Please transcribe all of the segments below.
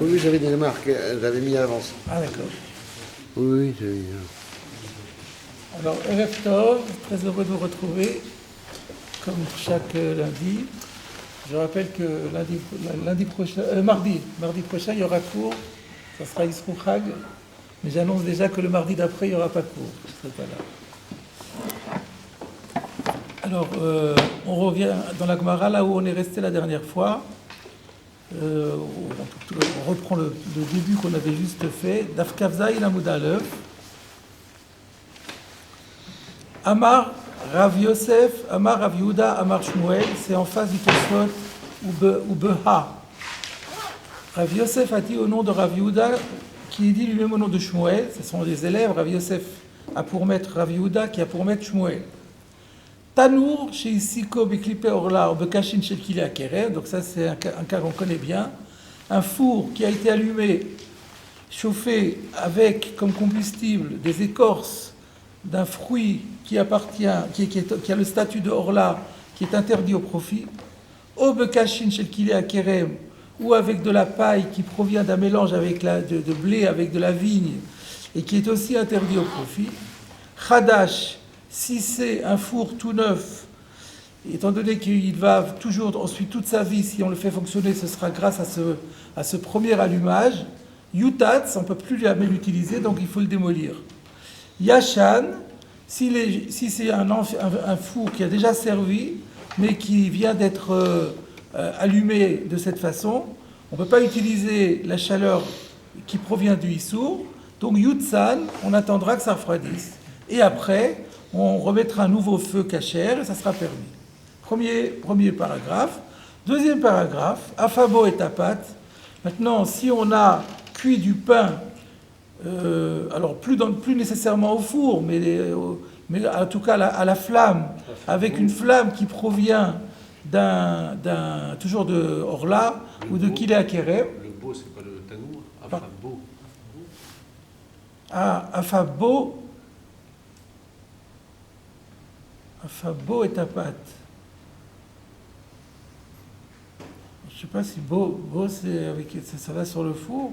Oui, j'avais des remarques, j'avais mis à l'avance. Ah d'accord. Oui, j'avais mis. Alors, Erev Tov, très heureux de vous retrouver, comme chaque lundi. Je rappelle que mardi prochain, il y aura cours, ça sera Yisroel Chag, mais j'annonce déjà que le mardi d'après, il n'y aura pas cours, je ne serai pas là. Alors, on revient dans la Gemara, là où on est resté la dernière fois. On reprend le début qu'on avait juste fait. Daf Kavzaïn Amud Aleph. Amar Rav Yosef, Amar Rav Yehuda, Amar Shmuel, c'est en face du Tosfot ou Beha. Rav Yosef a dit au nom de Rav Yehuda, qui dit lui-même au nom de Shmuel, ce sont les élèves. Rav Yosef a pour maître Rav Yehuda, qui a pour maître Shmuel. Tanour chez Isiko Beklipe Orla ou Bekashin chez Kili Akerem, donc ça c'est un cas qu'on connaît bien. Un four qui a été allumé, chauffé avec comme combustible des écorces d'un fruit qui appartient, qui a le statut de Orla, qui est interdit au profit, au Bekashin chez Kili Akerem, ou avec de la paille qui provient d'un mélange avec de blé avec de la vigne et qui est aussi interdit au profit. Khadash, si c'est un four tout neuf, étant donné qu'il va toujours ensuite toute sa vie, si on le fait fonctionner, ce sera grâce à ce premier allumage. Yutatz, on ne peut plus jamais l'utiliser, donc il faut le démolir. Yashan, si c'est un four qui a déjà servi, mais qui vient d'être allumé de cette façon, on ne peut pas utiliser la chaleur qui provient du Issour, donc Yutsan, on attendra que ça refroidisse. Et après, on remettra un nouveau feu cachère et ça sera permis. Premier paragraphe. Deuxième paragraphe, Afabo et Tapat. Maintenant, si on a cuit du pain, alors plus nécessairement au four, mais en tout cas à la flamme, avec une flamme qui provient toujours de Orla ou de Kili Akerem. Le beau, c'est pas le tanour, Afabo. Ah, Afabo. Afabo et Tapat. Je ne sais pas si beau ça va sur le four.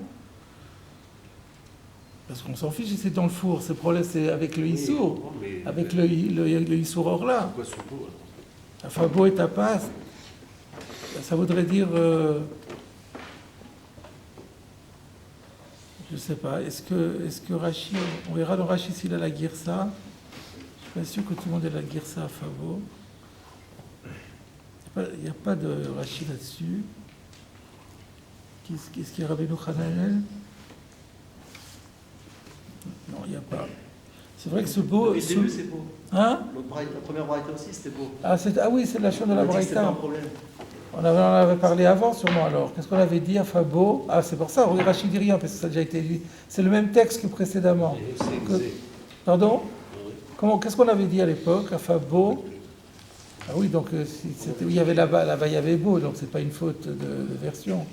Parce qu'on s'en fiche si c'est dans le four. Ce problème, c'est avec le Issour. Avec le Issour Orla. Pourquoi sous peau? Afabo et Tapat. Ça voudrait dire. Je ne sais pas. Est-ce que Rashi. On verra dans Rashi s'il a la Girsa. Je ne suis pas sûr que tout le monde ait la Girsa à Fabo. Il n'y a pas de Rashi là-dessus. Qu'est-ce qu'il y a, Rabbeinu Hananel? Non, il n'y a pas. C'est vrai que ce beau. Le début, c'est beau. Hein? La première braïta aussi, c'était beau. Ah oui, c'est la chaîne de la braïta. C'est pas un problème. On avait parlé avant, sûrement, alors. Qu'est-ce qu'on avait dit à Fabo? Ah, c'est pour ça, Rashi dit rien, parce que ça a déjà été dit. C'est le même texte que précédemment. Pardon? Qu'est-ce qu'on avait dit à l'époque, à Fabo? Ah oui, donc il y avait là-bas, il y avait beau, donc c'est pas une faute de version.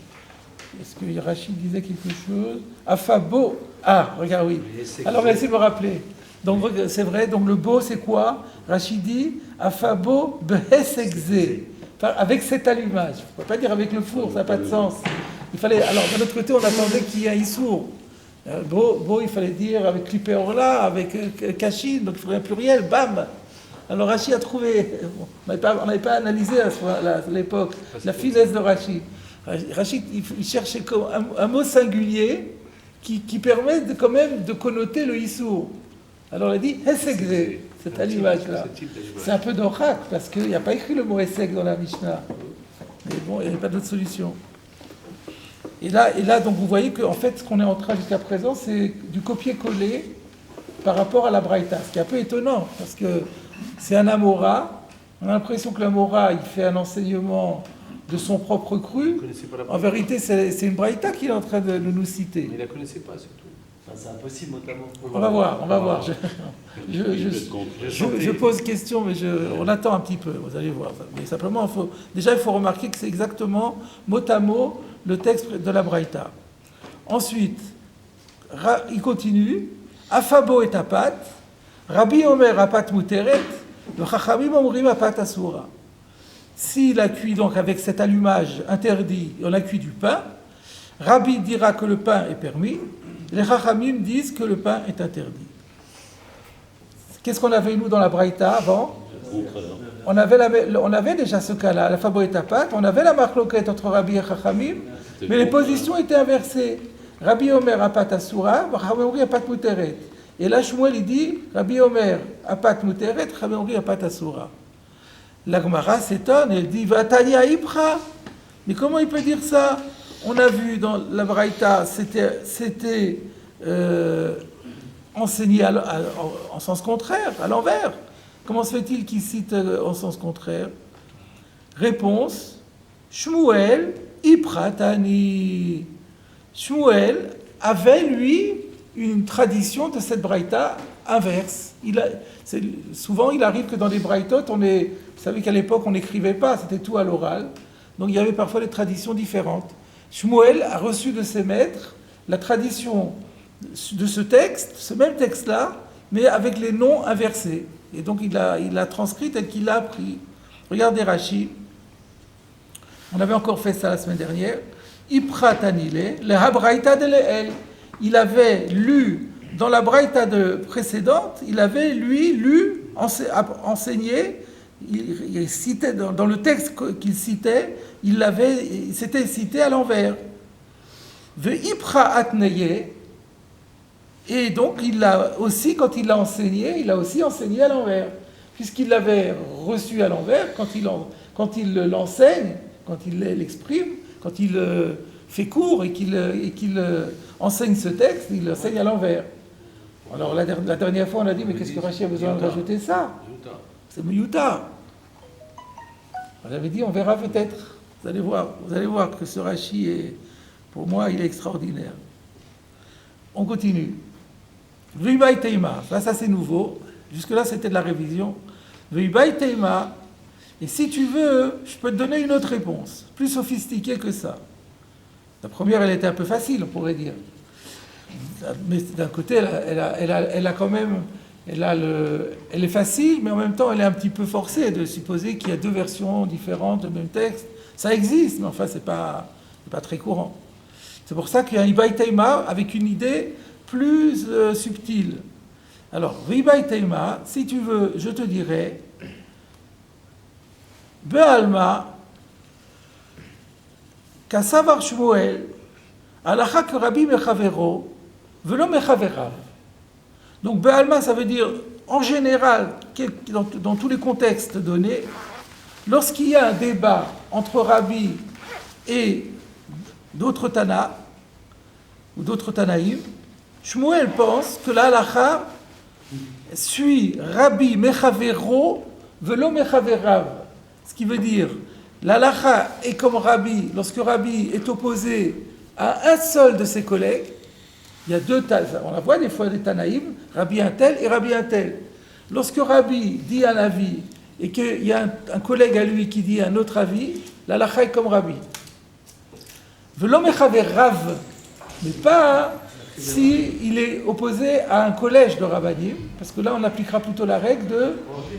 Est-ce que Rachid disait quelque chose? À Fabo. Ah, regarde, oui. Alors, essayez de me rappeler. Donc, c'est vrai, donc le beau, c'est quoi? Rachid dit, à Fabo, Behesegze. Avec cet allumage. Il ne faut pas dire avec le four, ça n'a pas de sens. Il fallait, alors, d'un autre côté, on attendait qu'il y ait un Issour. Beau, il fallait dire avec Clipé Orla, avec Kashin, donc il faudrait un pluriel, bam. Alors Rashi a trouvé, on n'avait pas analysé à l'époque la finesse de Rashi. Rashi, il cherchait un mot singulier qui permet quand même de connoter le Issour. Alors il a dit Hesegze, cet allumage-là. C'est un peu d'orak, parce qu'il n'y a pas écrit le mot Heseg dans la Mishnah. Mais bon, il n'y avait pas d'autre solution. Et là, donc vous voyez qu'en fait, ce qu'on est en train jusqu'à présent, c'est du copier-coller par rapport à la Braïta. Ce qui est un peu étonnant, parce que c'est un Amora. On a l'impression que l'Amora, il fait un enseignement de son propre cru. En vérité, c'est une Braïta qu'il est en train de nous citer. Mais il ne la connaissait pas, surtout. Enfin, c'est impossible, notamment. On va voir. Je pose question, mais on attend un petit peu, vous allez voir. Mais simplement, il faut remarquer que c'est exactement mot à mot le texte de la Braïta. Ensuite, il continue. Afabo et Tapat, Rabbi Omer Apat Muteret, le Chachamim Omrim Apat Asura. S'il a cuit donc avec cet allumage interdit, on a cuit du pain, Rabbi dira que le pain est permis, les Chachamim disent que le pain est interdit. Qu'est-ce qu'on avait nous dans la Braïta avant? On avait déjà ce cas-là, la Fabo et Tapat, on avait la marloquette entre Rabbi et Chachamim, mais les positions étaient inversées. Rabbi Omer apat asura, Rabbi Omer apat muteret. Et là, Shmuel il dit, Rabbi Omer apat muteret, Rabbi Omer apat asura. La Gemara s'étonne, elle dit, Vatania Ibra. Mais comment il peut dire ça? On a vu dans la Braïta, c'était enseigné en sens contraire, à l'envers. Comment se fait-il qu'il cite en sens contraire? Réponse, Shmuel Ipratani. Shmuel avait, lui, une tradition de cette braïta inverse. Souvent, il arrive que dans les braïtot, vous savez qu'à l'époque, on n'écrivait pas, c'était tout à l'oral. Donc, il y avait parfois des traditions différentes. Shmuel a reçu de ses maîtres la tradition de ce texte, ce même texte-là, mais avec les noms inversés. Et donc, il l'a transcrit tel qu'il l'a appris. Regardez Rashi. On avait encore fait ça la semaine dernière. Ipratanile, le habraïta de l'el. Il avait lu, dans la braïta précédente, il avait, lui, lu, enseigné, il citait, dans le texte qu'il citait, c'était cité à l'envers. Ve ipra atneye, et donc il a aussi, quand il l'a enseigné, il a aussi enseigné à l'envers. Puisqu'il l'avait reçu à l'envers, quand il l'enseigne, quand il l'exprime, quand il fait cours et qu'il enseigne ce texte, il l'enseigne à l'envers. Alors la dernière fois, on a dit, mais qu'est-ce que Rashi a besoin de rajouter ça? C'est Miyuta. On avait dit, on verra peut-être. Vous allez voir que ce Rashi, pour moi, il est extraordinaire. On continue. Veibai Teima, là ça c'est nouveau. Jusque-là, c'était de la révision. Veibai Teima. Et si tu veux, je peux te donner une autre réponse, plus sophistiquée que ça. La première, elle était un peu facile, on pourrait dire. Mais d'un côté, elle a quand même... Elle est facile, mais en même temps, elle est un petit peu forcée de supposer qu'il y a deux versions différentes du même texte. Ça existe, mais enfin, c'est pas très courant. C'est pour ça qu'il y a un Ibai Teima avec une idée plus subtile. Alors, Ibai Teima, si tu veux, je te dirais... Be'alma, Kassavar Shmuel, Alacha que Rabbi Mechavero, Velo Mechaverav. Donc Be'alma, ça veut dire, en général, dans tous les contextes donnés, lorsqu'il y a un débat entre Rabbi et d'autres Tana, ou d'autres Tanaïm, Shmuel pense que la Alacha suit Rabbi Mechavero, Velo Mechaverav. Ce qui veut dire, l'alacha est comme Rabbi, lorsque Rabbi est opposé à un seul de ses collègues, il y a deux Tanaïm, on la voit des fois des Tanaïm, Rabbi un tel et Rabbi un tel. Lorsque Rabbi dit un avis et qu'il y a un collègue à lui qui dit un autre avis, l'alacha est comme Rabbi. Velo mechaver Rav, mais pas s'il est opposé à un collège de Rabbanim, parce que là on appliquera plutôt la règle de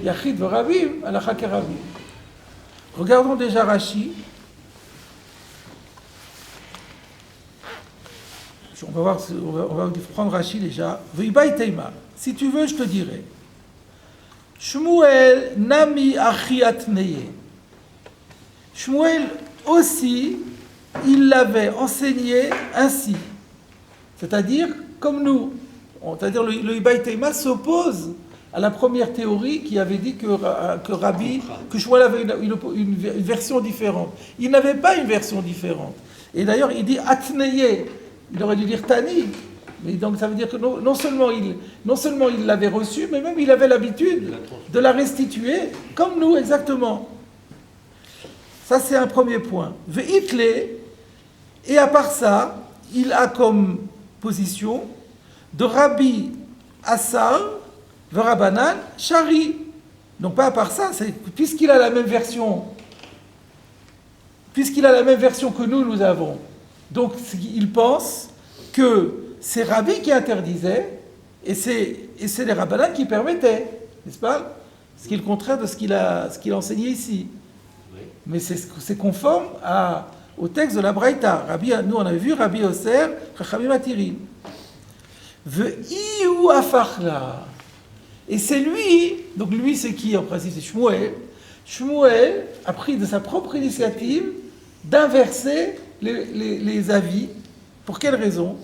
Yachid Rabim, alacha ke Rabbi. Regardons déjà Rashi. On va prendre Rashi déjà. Veibai Teima. Si tu veux, je te dirai. Shmuel nami achi atneye. Shmuel aussi, il l'avait enseigné ainsi. C'est-à-dire, comme nous. C'est-à-dire, le Veibai Teima s'oppose à la première théorie qui avait dit que Shmuel avait une version différente. Il n'avait pas une version différente. Et d'ailleurs, il dit Atneye. Il aurait dû dire Tani. Mais donc, ça veut dire que non seulement il l'avait reçu, mais même il avait l'habitude de la restituer, comme nous exactement. Ça, c'est un premier point. Veitle, et à part ça, il a comme position de Rabbi Assar, Verabanan, Shari. Donc pas à part ça, puisqu'il a la même version que nous avons, donc il pense que c'est Rabbi qui interdisait et c'est les Rabbanan qui permettaient, n'est-ce pas? Ce qui est le contraire de ce qu'il a enseigné ici. Oui. Mais c'est conforme au texte de la Braïta. Nous, on avait vu Rabbi Osser, Chachamim Atirin. Ve'iu afachla. Et c'est lui, donc lui c'est qui en principe? C'est Shmuel. Shmuel a pris de sa propre initiative d'inverser les avis. Pour quelle raison?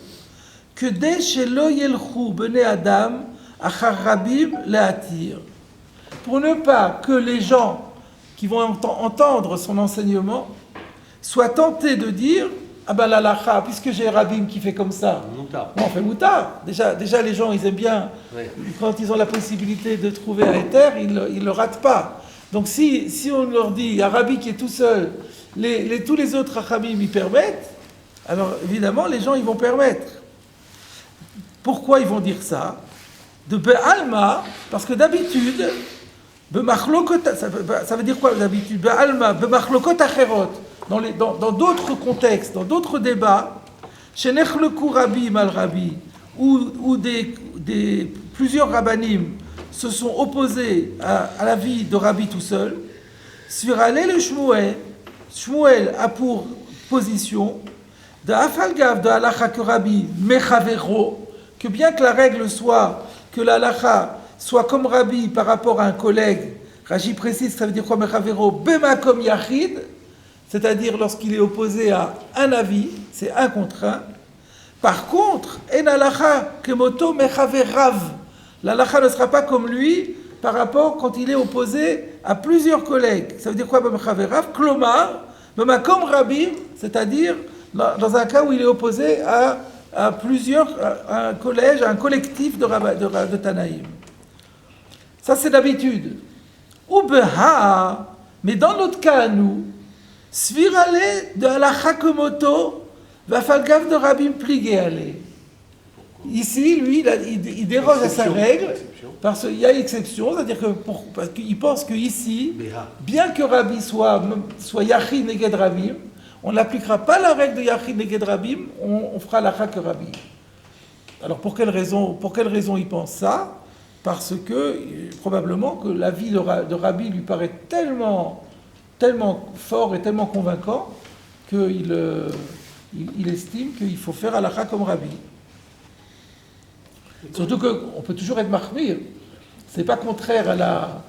Que dès chez lo yelchou bene Adam achar rabim leatir. Pour ne pas que les gens qui vont entendre son enseignement soient tentés de dire ah ben la lacha, puisque j'ai Rabim qui fait comme ça, Moutar. bon, on fait moutard. Déjà les gens ils aiment bien, Ouais. quand ils ont la possibilité de trouver un éther, ils ne le ratent pas. Donc si on leur dit il y a Rabbi qui est tout seul, tous les autres Rachamim y permettent, alors évidemment les gens ils vont permettre. Pourquoi ils vont dire ça? De Be'alma, parce que d'habitude, ça veut dire quoi d'habitude? Be'alma, Be'machlokot acherot, dans d'autres contextes, dans d'autres débats, chez Nechleku Rabbi mal Rabbi, où plusieurs rabbanim se sont opposés à la vie de Rabbi tout seul, sur aller le Shmuel a pour position de Afalgav de Halacha que Rabbi Mechavero, que bien que la règle soit que la halacha soit comme Rabbi par rapport à un collègue, Rashi précise, ça veut dire quoi Mechavero, Bemakom Yachid, c'est-à-dire lorsqu'il est opposé à un avis, c'est un contre un. Par contre, En halacha kemoto Mechaverav, la halacha ne sera pas comme lui par rapport quand il est opposé à plusieurs collègues. Ça veut dire quoi Mechaverav? Klomar, Bemakom Rabbi, c'est-à-dire dans un cas où il est opposé à un collège, à un collectif de Tanaïm. Ça, c'est d'habitude. Ubeha, mais dans notre cas à nous, Svirale de Halacha Komoto, Vafalgav de Rabim Pligéale. Ici, lui, il déroge à sa règle, parce qu'il y a exception, c'est-à-dire parce qu'il pense qu'ici, bien que Rabbi soit Yachid Neged Rabim, on n'appliquera pas la règle de Yachid Neged Rabim, on fera la que Rabbi. Alors pour quelle raison il pense ça? Parce que probablement que la vie de Rabbi lui paraît tellement fort et tellement convaincant qu'il estime qu'il faut faire halakha comme Rabbi. Surtout qu'on peut toujours être mahmir. C'est pas contraire à la...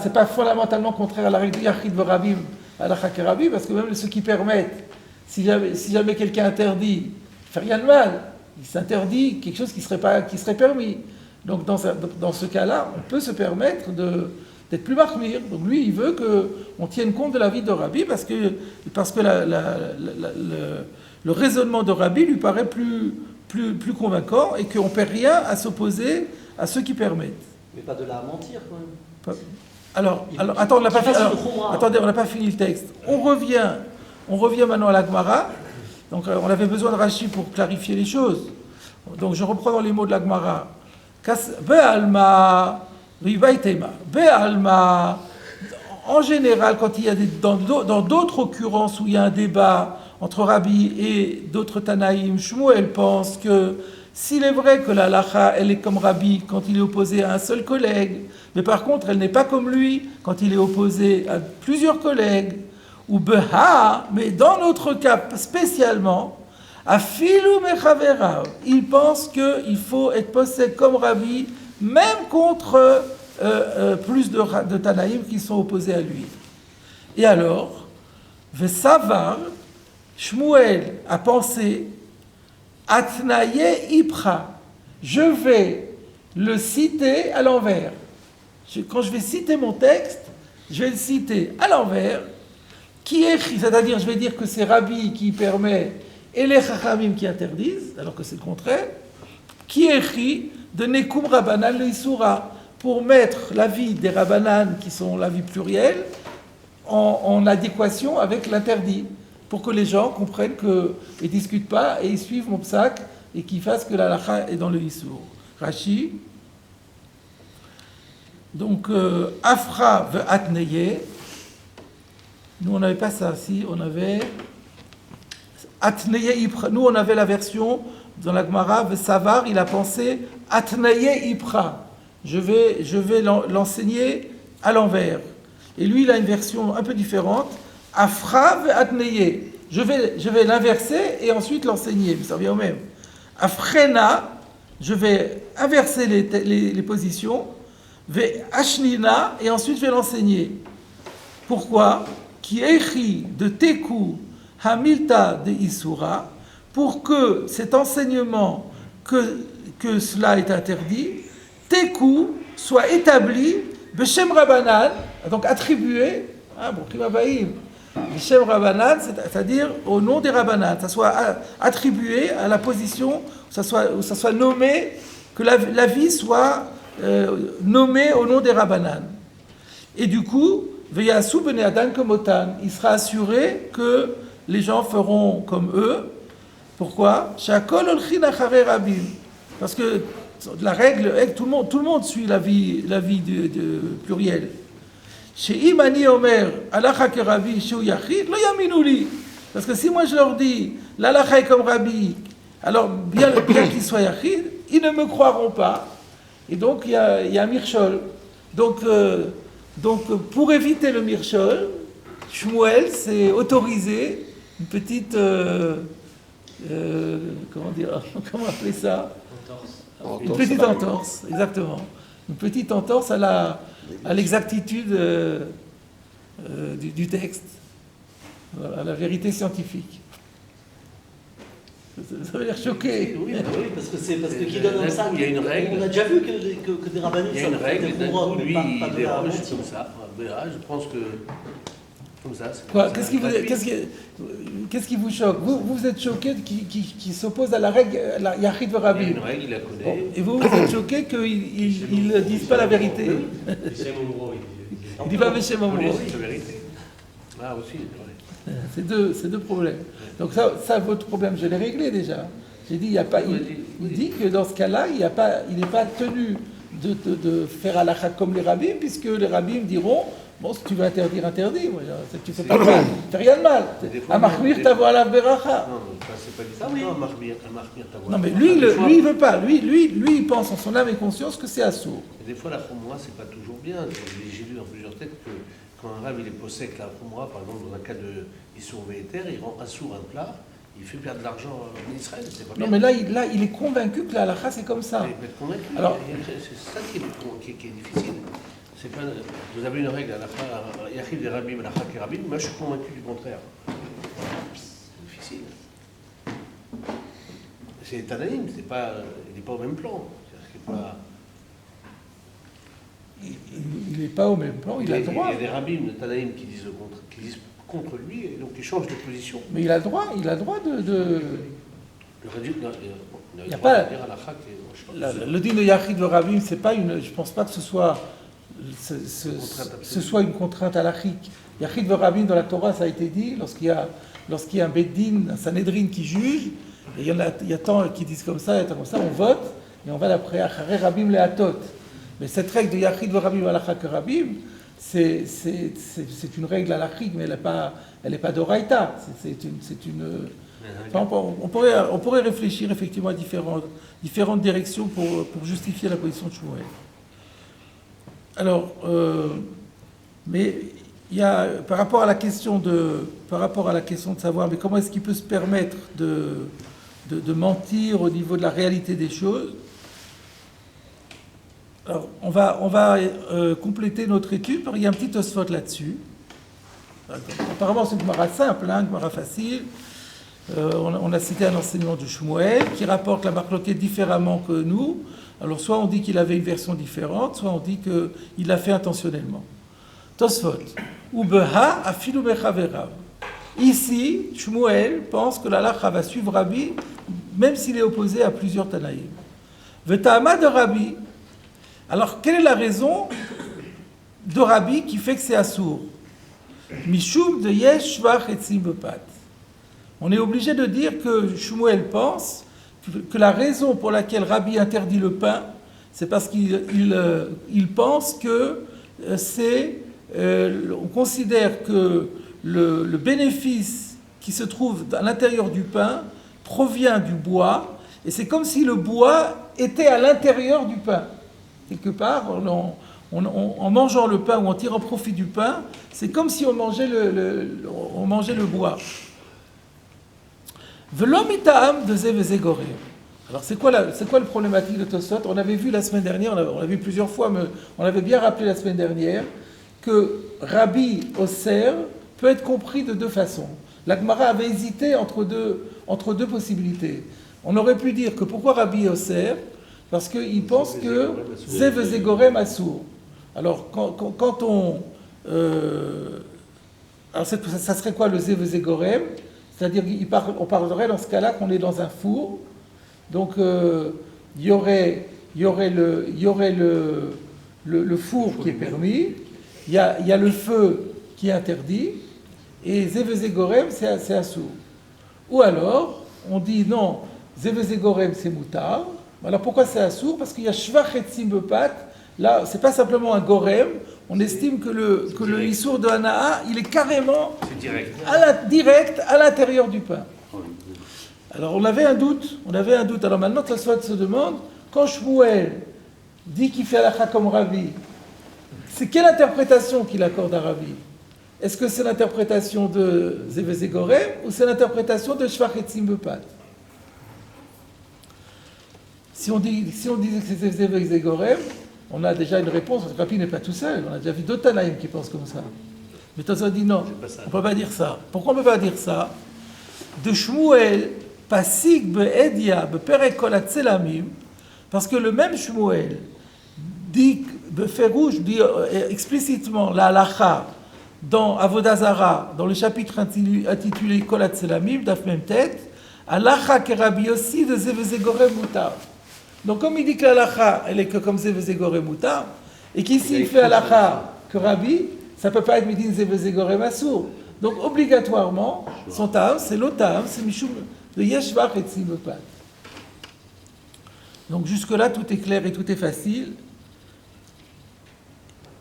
C'est pas fondamentalement contraire à la règle de Yachid Rabim, à la Rabbi, parce que même ceux qui permettent, si jamais quelqu'un interdit, il fait rien de mal, il s'interdit quelque chose qui serait permis. Donc dans ce cas-là, on peut se permettre d'être plus mahmir. Donc lui, il veut qu'on tienne compte de la vie de Rabbi, parce que le raisonnement de Rabbi lui paraît plus convaincant, et qu'on ne perd rien à s'opposer à ceux qui permettent. Mais pas de là à mentir, quand même. Alors, attends, attendez, on n'a pas fini le texte. On revient maintenant à la Gemara. Donc, on avait besoin de Rashi pour clarifier les choses. Donc, je reprends dans les mots de la Gemara. Be'alma, ribaitema. Be'alma, en général, quand il y a dans d'autres occurrences où il y a un débat entre Rabbi et d'autres Tanaïm, Shmuel pense que s'il est vrai que la halacha, elle est comme Rabbi quand il est opposé à un seul collègue, mais par contre, elle n'est pas comme lui quand il est opposé à plusieurs collègues, ou beha, mais dans notre cas spécialement, afilu mechaverav, il pense qu'il faut être possède comme Rabbi, même contre plus de Tanaïm qui sont opposés à lui. Et alors, Vesavar, Shmuel a pensé, Atnaye Ipra, je vais le citer à l'envers. Quand je vais citer mon texte, je vais le citer à l'envers, qui écrit, c'est-à-dire je vais dire que c'est Rabbi qui permet et les Chachamim qui interdisent, alors que c'est le contraire, qui écrit de Nekum Rabbanan le Isura, pour mettre la vie des Rabbanan, qui sont la vie plurielle, en adéquation avec l'interdit, pour que les gens comprennent qu'ils ne discutent pas et ils suivent mon psak et qu'ils fassent que la halakha est dans le Issour. Rashi. Donc, Afra ve Atneye. Nous, on n'avait pas ça. Si, on avait Atneye Ipra. Nous, on avait la version dans la Gemara, ve Savar, il a pensé Atneye Ipra. Je vais l'enseigner à l'envers. Et lui, il a une version un peu différente. Afra ve'atneye. Je vais l'inverser et ensuite l'enseigner, mais ça revient au même. Afrena, je vais inverser les positions. Ve'ashnina, et ensuite je vais l'enseigner. Pourquoi? Qui écrit de Teku Hamilta de Isura, pour que cet enseignement, que cela est interdit, Teku soit établi, Beshem Rabbanan, donc attribué, Beshem Rabbanan, c'est-à-dire au nom des Rabbanan, ça soit attribué à la position, où ça soit nommé, que la vie soit nommée au nom des Rabbanan. Et du coup, Veyasu bnei Adam komotan, il sera assuré que les gens feront comme eux. Pourquoi? Shakol olchin acharei rabim. Parce que la règle est que tout le monde suit la vie de pluriel. She'im ani omer halacha ke rabbi shehu yachid lo yaminu li. Parce que si moi je leur dis l'halacha est comme rabbi, alors bien qu'il soit yachid, ils ne me croiront pas. Et donc il y a un mirchol. Donc, pour éviter le mirchol, Shmuel s'est autorisé une petite, comment appeler ça? Entorse. Une petite entorse, exactement. Une petite entorse à l'exactitude du texte, à la vérité scientifique. Ça veut dire choqué. Oui, parce que qui donne ça. Il y a une règle. On a déjà vu que des rabbinés. Il y a une règle, d'un coup, lui, pas il de la déroge mentir. comme ça. Je pense que. Comme ça. Quoi? Qu'est-ce qui vous choque? Vous êtes choqué qui s'oppose à la règle Yachid Il y a Rabbi. une règle, il la connaît. Bon. Et vous êtes choqué qu'ils ne disent pas la vérité. Il dit pas Beshem Pour lui, Omro. c'est la vérité. Ah, aussi, c'est vrai. C'est deux problèmes. Donc ça, votre problème, je l'ai réglé déjà. J'ai dit, il dit que dans ce cas-là, il n'est pas tenu de faire halakha comme les rabbins, puisque les rabbins diront, bon, si tu veux interdire, interdis. Tu ne fais pas de mal, tu fais rien de mal. Amachmir tavo alav beracha. Non, c'est pas du tout. Non, Amachmir tavo. Non, mais lui, il ne veut pas. Lui, il pense en son âme et conscience que c'est assourd. Des fois, la khumra, c'est pas toujours bien. J'ai lu dans plusieurs textes que quand un rab il est possèque la khumra, par exemple, dans un cas de Issour Véter, il rend assourd un plat, il fait perdre de l'argent en Israël. C'est pas bien. Non, mais là, il est convaincu que la halakha, c'est comme ça. Il peut être convaincu. Alors, c'est ça qui est difficile. C'est pas, vous avez une règle, Yachid des rabbim, halakha qui rabbim. Moi, je suis convaincu du contraire. C'est difficile. C'est Tanaïm, il n'est pas au même plan. Il n'est pas au même plan, il a le droit. Il y a des rabbins de Tanaïm qui disent contre lui, et donc ils changent de position. Mais il a le droit de... Il n'y a pas... Le Le din de Yachid de Rabim, c'est pas une... Je ne pense pas que ce soit une contrainte halachique. Yachid de Rabim, dans la Torah, ça a été dit, lorsqu'il y a un Beddin, un Sanhedrin qui juge, et il y a tant qui disent comme ça, et tant comme ça, on vote, et on va d'après Acharei Rabim le Hatot. Mais cette règle de Yachid de Rabim, Halakha que Rabim, c'est une règle halachique, mais elle n'est pas d'Oraïta. Enfin, on pourrait réfléchir effectivement à différentes directions pour justifier la position de Shmuel. Alors, mais il y a, par rapport à la question de savoir, mais comment est-ce qu'il peut se permettre de mentir au niveau de la réalité des choses? Alors, on va compléter notre étude. Il y a un petit Tosfot là-dessus. Apparemment, c'est une Gemara simple, une Gemara facile. On a cité un enseignement de Shmuel qui rapporte la marloquette différemment que nous. Alors, soit on dit qu'il avait une version différente, soit on dit qu'il l'a fait intentionnellement. Tosfot. Ubeha afilu bechaverav. Ici, Shmuel pense que l'halakha va suivre Rabbi, même s'il est opposé à plusieurs Tanaïm. Veta'ama de Rabbi. Alors, quelle est la raison de Rabbi qui fait que c'est assourd? Mishum de yesh shvach etzim bepat. On est obligé de dire que Shmuel pense que la raison pour laquelle Rabbi interdit le pain, c'est parce qu'il pense que on considère que le bénéfice qui se trouve à l'intérieur du pain provient du bois, et c'est comme si le bois était à l'intérieur du pain. Quelque part, en mangeant le pain ou en tirant profit du pain, c'est comme si on mangeait on mangeait le bois. V'lo mita'am de ze v'ze gorem. Alors c'est quoi le problématique de Tosfot? On avait vu la semaine dernière, on l'a vu plusieurs fois, mais on avait bien rappelé la semaine dernière que Rabbi Osser peut être compris de deux façons. La Gemara avait hésité entre deux possibilités. On aurait pu dire que pourquoi Rabbi Osser? Parce qu'il pense que ze v'ze gorem assour. Alors quand on... alors ça serait quoi le ze v'ze gorem? C'est-à-dire qu'on parlerait dans ce cas-là qu'on est dans un four. Donc il y aurait le four qui est permis, il y a le feu qui est interdit, et ze v'ze gorem c'est assour. Ou alors on dit non, ze v'ze gorem c'est moutar. Alors pourquoi c'est assour? Parce qu'il y a shvach etzim bepat. Là c'est pas simplement un gorem. On estime que le issour de Hanaa, il est carrément direct à l'intérieur du pain. Alors on avait un doute. Alors maintenant, Tosfot se demande, quand Shmuel dit qu'il fait halakha comme Rabbi, c'est quelle interprétation qu'il accorde à Rabbi? Est-ce que c'est l'interprétation de ze v'ze gorem ou c'est l'interprétation de shvach etzim bepat? Si on disait que c'est ze v'ze gorem, on a déjà une réponse, parce que Rabbi n'est pas tout seul. On a déjà vu d'autres Tanaïm qui pensent comme ça. Mais Tosfot dit non, on ne peut pas dire ça. Pourquoi on ne peut pas dire ça? De Shmuel, Pasik be'edia be'perek kol hatzelamim, parce que le même Shmuel dit, dit explicitement la halacha dans Avodah Zara, dans le chapitre intitulé Kol hatzelamim, daf mem tet, halacha ke Rabbi Yossi de ze v'ze gorem mutar. Donc comme il dit que l'halakha, elle est que comme ze v'ze gorem mutar, et qu'ici il fait halakha que Rabbi, ça ne peut pas être midin ze v'ze gorem assour. Donc obligatoirement, son ta'am, c'est l'otam, c'est mishum de yeshvach et tzimbepat. Donc jusque-là, tout est clair et tout est facile.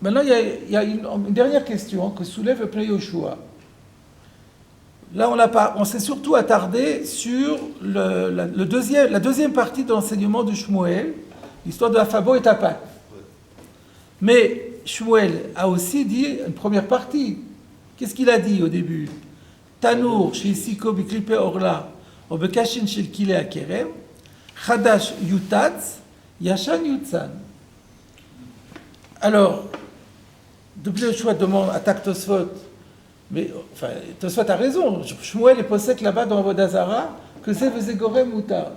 Maintenant, il y a une dernière question que soulève le Pnei Yoshua. Là, on s'est surtout attardé sur la deuxième partie de l'enseignement de Shmuel, l'histoire de Afabo et Tapat. Mais Shmuel a aussi dit une première partie. Qu'est-ce qu'il a dit au début? Tanour, sheisiko biklipe orla, ou bekashin shel kile akerem, chadash yutatz, yashan yutzan. Alors, Pnei Yoshua demande, attaque Tosfot. Mais, enfin, Tosfot a raison. Shmuel est possède là-bas dans Avodah Zara que ze v'ze gorem mutar.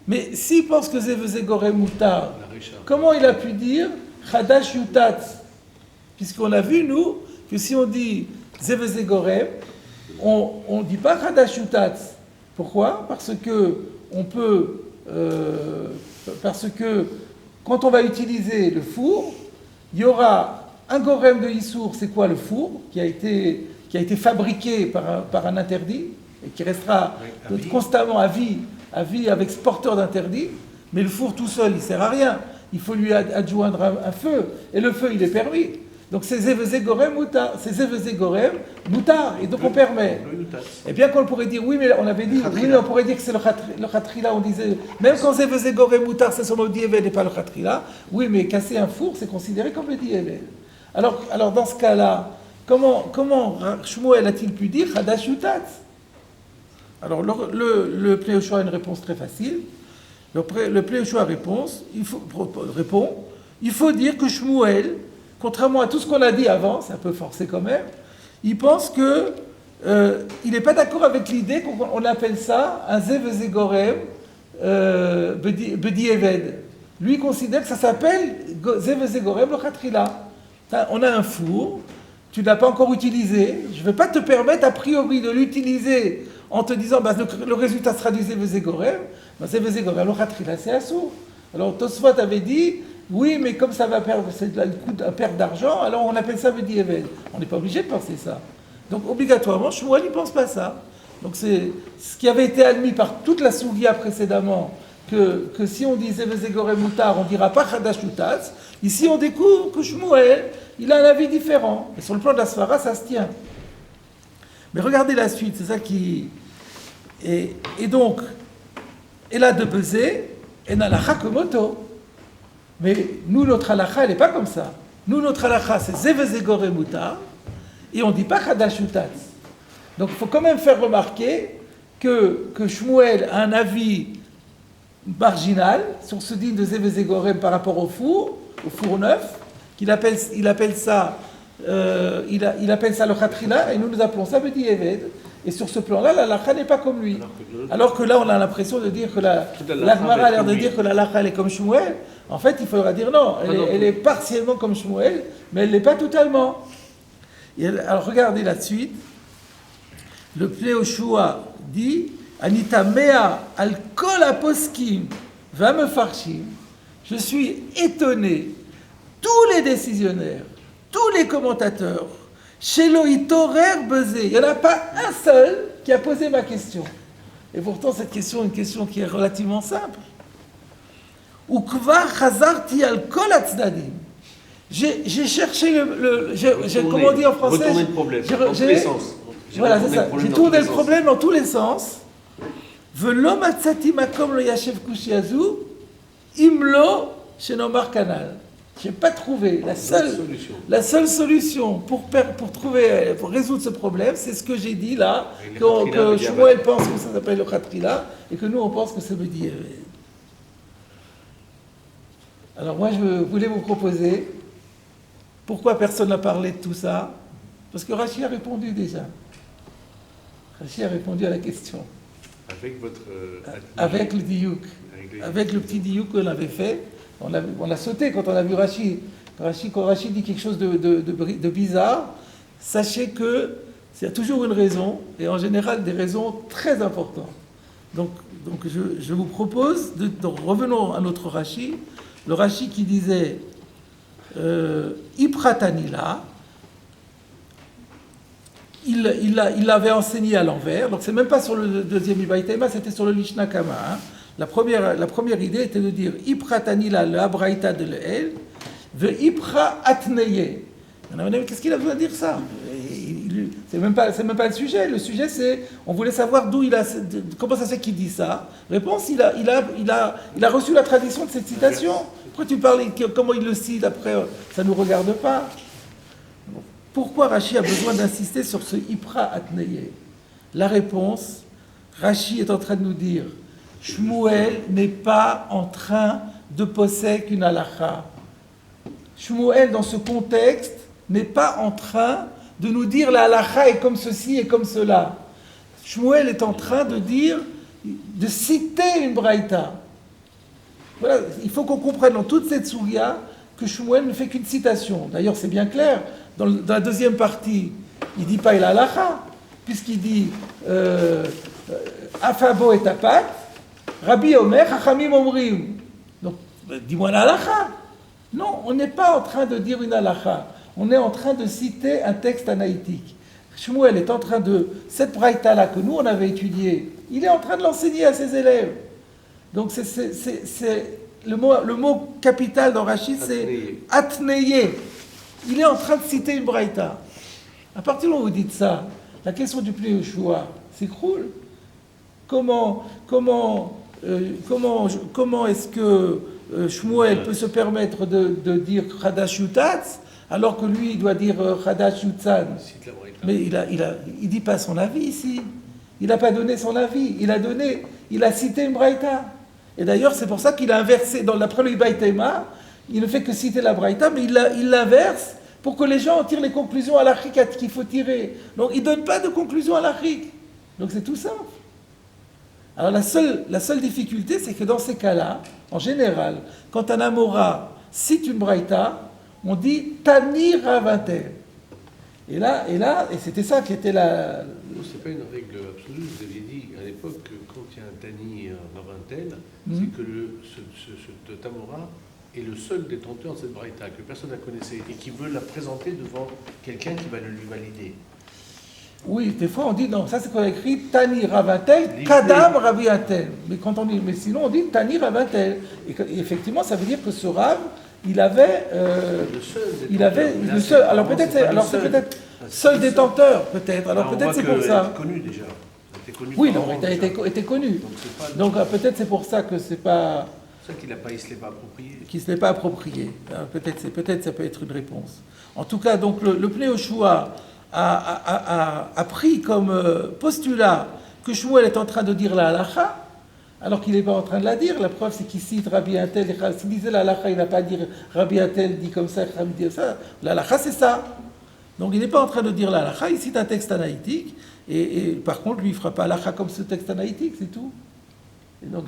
Mais s'il pense que ze v'ze gorem mutar, comment il a pu dire chadash yutatz? Puisqu'on a vu, nous, que si on dit ze v'ze gorem, on ne dit pas chadash yutatz. Pourquoi? Parce que quand on va utiliser le four, il y aura un gorem de Issour, c'est quoi le four, qui a été fabriqué par un interdit, et qui restera constamment à vie avec ce porteur d'interdit, mais le four tout seul, il ne sert à rien. Il faut lui adjoindre un feu, et le feu, il est permis. Donc c'est ze v'ze gorem mutar, c'est ze v'ze gorem mutar, et donc on permet. Et bien qu'on pourrait dire, oui, mais on avait dit, oui, mais on pourrait dire que c'est le khatrila, on disait, même quand ze v'ze gorem mutar, c'est son diével et pas le khatrila, oui, mais casser un four, c'est considéré comme le diével. Alors dans ce cas-là, comment Shmuel a-t-il pu dire Chadash Yutatz? Alors le Pnei Yoshua a une réponse très facile. Le Pnei Yoshua répond, il faut dire que Shmuel, contrairement à tout ce qu'on a dit avant, c'est un peu forcé quand même, il pense que il n'est pas d'accord avec l'idée qu'on appelle ça un ze v'ze gorem bedi eved. Lui considère que ça s'appelle ze v'ze gorem lo khatrila. On a un four, tu ne l'as pas encore utilisé, je ne vais pas te permettre a priori de l'utiliser en te disant le résultat sera du ze v'ze gorem, ze v'ze gorem lo khatrila c'est assour. Alors Tosfot avait dit, oui mais comme ça va perdre, c'est une perte d'argent, alors on appelle ça bedi eved. On n'est pas obligé de penser ça. Donc obligatoirement, Shmuel ne pense pas ça. Donc c'est ce qui avait été admis par toute la Sougia précédemment, que si on dit ze v'ze gorem mutar, on ne dira pas chadash yutatz. Ici on découvre que Shmuel, il a un avis différent. Et sur le plan de la Sfara, ça se tient. Mais regardez la suite, c'est ça qui... Et donc, et là de peser, et nalacha komoto. Mais nous, notre halakha, elle n'est pas comme ça. Nous, notre halakha, c'est zevezegor et mutar, et on ne dit pas chadash utatz. Donc il faut quand même faire remarquer que Shmuel a un avis marginal sur ce digne de zevezegorem par rapport au four neuf, il appelle ça le khatrila, et nous appelons ça bedi eved. Et sur ce plan-là, la halakha n'est pas comme lui. Alors que là, on a l'impression de dire que la Gemara a l'air de dire que la halakha elle est comme Shmuel. En fait, il faudra dire non, elle est partiellement comme Shmuel, mais elle ne l'est pas totalement. Alors regardez la suite. Le Pnei Yoshua dit Anita mea al kol aposkim va me farshim. Je suis étonné. Tous les décisionnaires, tous les commentateurs, chez Loïtorer Bezé, il n'y en a pas un seul qui a posé ma question. Et pourtant, cette question est une question qui est relativement simple. Ukva chazarti al kol atzdadim. J'ai cherché comment on dit en français? Retourner le problème dans tous les sens. Voilà, c'est ça. J'ai tourné le problème dans tous les sens. Velo matzati makom lo yashev kushiazu imlo shenomar kanal. Je n'ai pas trouvé la seule solution pour résoudre ce problème, c'est ce que j'ai dit là, que Shmuel pense que ça s'appelle le khatrila, et que nous on pense que ça veut dire. Alors moi je voulais vous proposer, pourquoi personne n'a parlé de tout ça? Parce que Rashi a répondu déjà. Rashi a répondu à la question. Avec votre... avec le diouk. Avec le petit diouk qu'on avait fait. On a sauté quand on a vu Rashi. Quand Rashi dit quelque chose de bizarre, sachez que il y a toujours une raison, et en général des raisons très importantes. Donc je vous propose, revenons à notre Rashi, le Rashi qui disait Ipratanila, il l'avait enseigné à l'envers, donc c'est même pas sur le deuxième Ibaïtema, c'était sur le Lishna Kama. Hein. La première idée était de dire Ipratanila le Abraïta de l'El, ve Ipra Atneye. Qu'est-ce qu'il a besoin de dire ça? C'est même pas le sujet. Le sujet, c'est on voulait savoir comment ça se fait qu'il dit ça. Réponse, il a reçu la tradition de cette citation. Pourquoi tu parles, comment il le cite après? Ça ne nous regarde pas. Pourquoi Rashi a besoin d'insister sur ce Ipra Atneye? La réponse, Rashi est en train de nous dire Shmuel n'est pas en train de posséder une halakha. Shmuel, dans ce contexte, n'est pas en train de nous dire la halakha est comme ceci et comme cela. Shmuel est en train de citer une braïta. Voilà, il faut qu'on comprenne dans toute cette souria que Shmuel ne fait qu'une citation. D'ailleurs, c'est bien clair. Dans la deuxième partie, il ne dit pas il a halakha, puisqu'il dit Afabo et Tapat, Rabbi Omer, Chachamim Omrim. Donc, dis-moi la halakha. Non, on n'est pas en train de dire une halakha. On est en train de citer un texte anaïtique. Shmuel est en train de... Cette braïta-là que nous, on avait étudiée, il est en train de l'enseigner à ses élèves. Donc, le mot capital dans Rashi, c'est atneye. Il est en train de citer une braïta. À partir du moment où vous dites ça, la question du Pnei Yoshua s'écroule. Comment est-ce que Shmuel peut se permettre de dire Chadash Yutatz alors que lui il doit dire Chadash Yutzan? Mais il dit pas son avis ici. Il n'a pas donné son avis. Il a cité une braïta. Et d'ailleurs c'est pour ça qu'il a inversé dans l'après le Ibaïtema. Il ne fait que citer la braïta, mais il l'inverse pour que les gens en tirent les conclusions à l'achrik qu'il faut tirer. Donc il ne donne pas de conclusion à l'achrik. Donc c'est tout simple. Alors la seule difficulté, c'est que dans ces cas-là, en général, quand un Amora cite une braïta, on dit Tani Ravantel. Et c'était ça qui était la... C'est pas une règle absolue. Vous aviez dit à l'époque que quand il y a un Tani Ravantel, c'est que ce Tamora est le seul détenteur de cette braïta, que personne ne connaissait, et qui veut la présenter devant quelqu'un qui va le lui valider. Oui, des fois on dit non, ça c'est qu'on a écrit Tani Ravantel, Kadam Raviatel. Mais sinon on dit Tani Ravantel. Et effectivement, ça veut dire que ce Rav, il avait le seul. Alors c'est peut-être seul détenteur, peut-être. Alors peut-être c'est pour ça. Connu déjà. Oui, non, il était connu. Donc peut-être c'est pour ça que c'est pas. ça qu'il ne se l'est pas approprié. Qui ne se l'est pas approprié. Alors, peut-être ça peut être une réponse. En tout cas, donc le Pnei Yoshua a pris comme postulat que Shmuel est en train de dire la halacha, alors qu'il n'est pas en train de la dire. La preuve, c'est qu'il cite Rabbi Atel. S'il disait la halacha, il n'a pas à dire Rabbi Atel dit comme ça, Rabbi dit ça. La halacha, c'est ça. Donc il n'est pas en train de dire la halacha, il cite un texte anaïtique, et par contre, lui, il ne fera pas halacha comme ce texte anaïtique, c'est tout. Et donc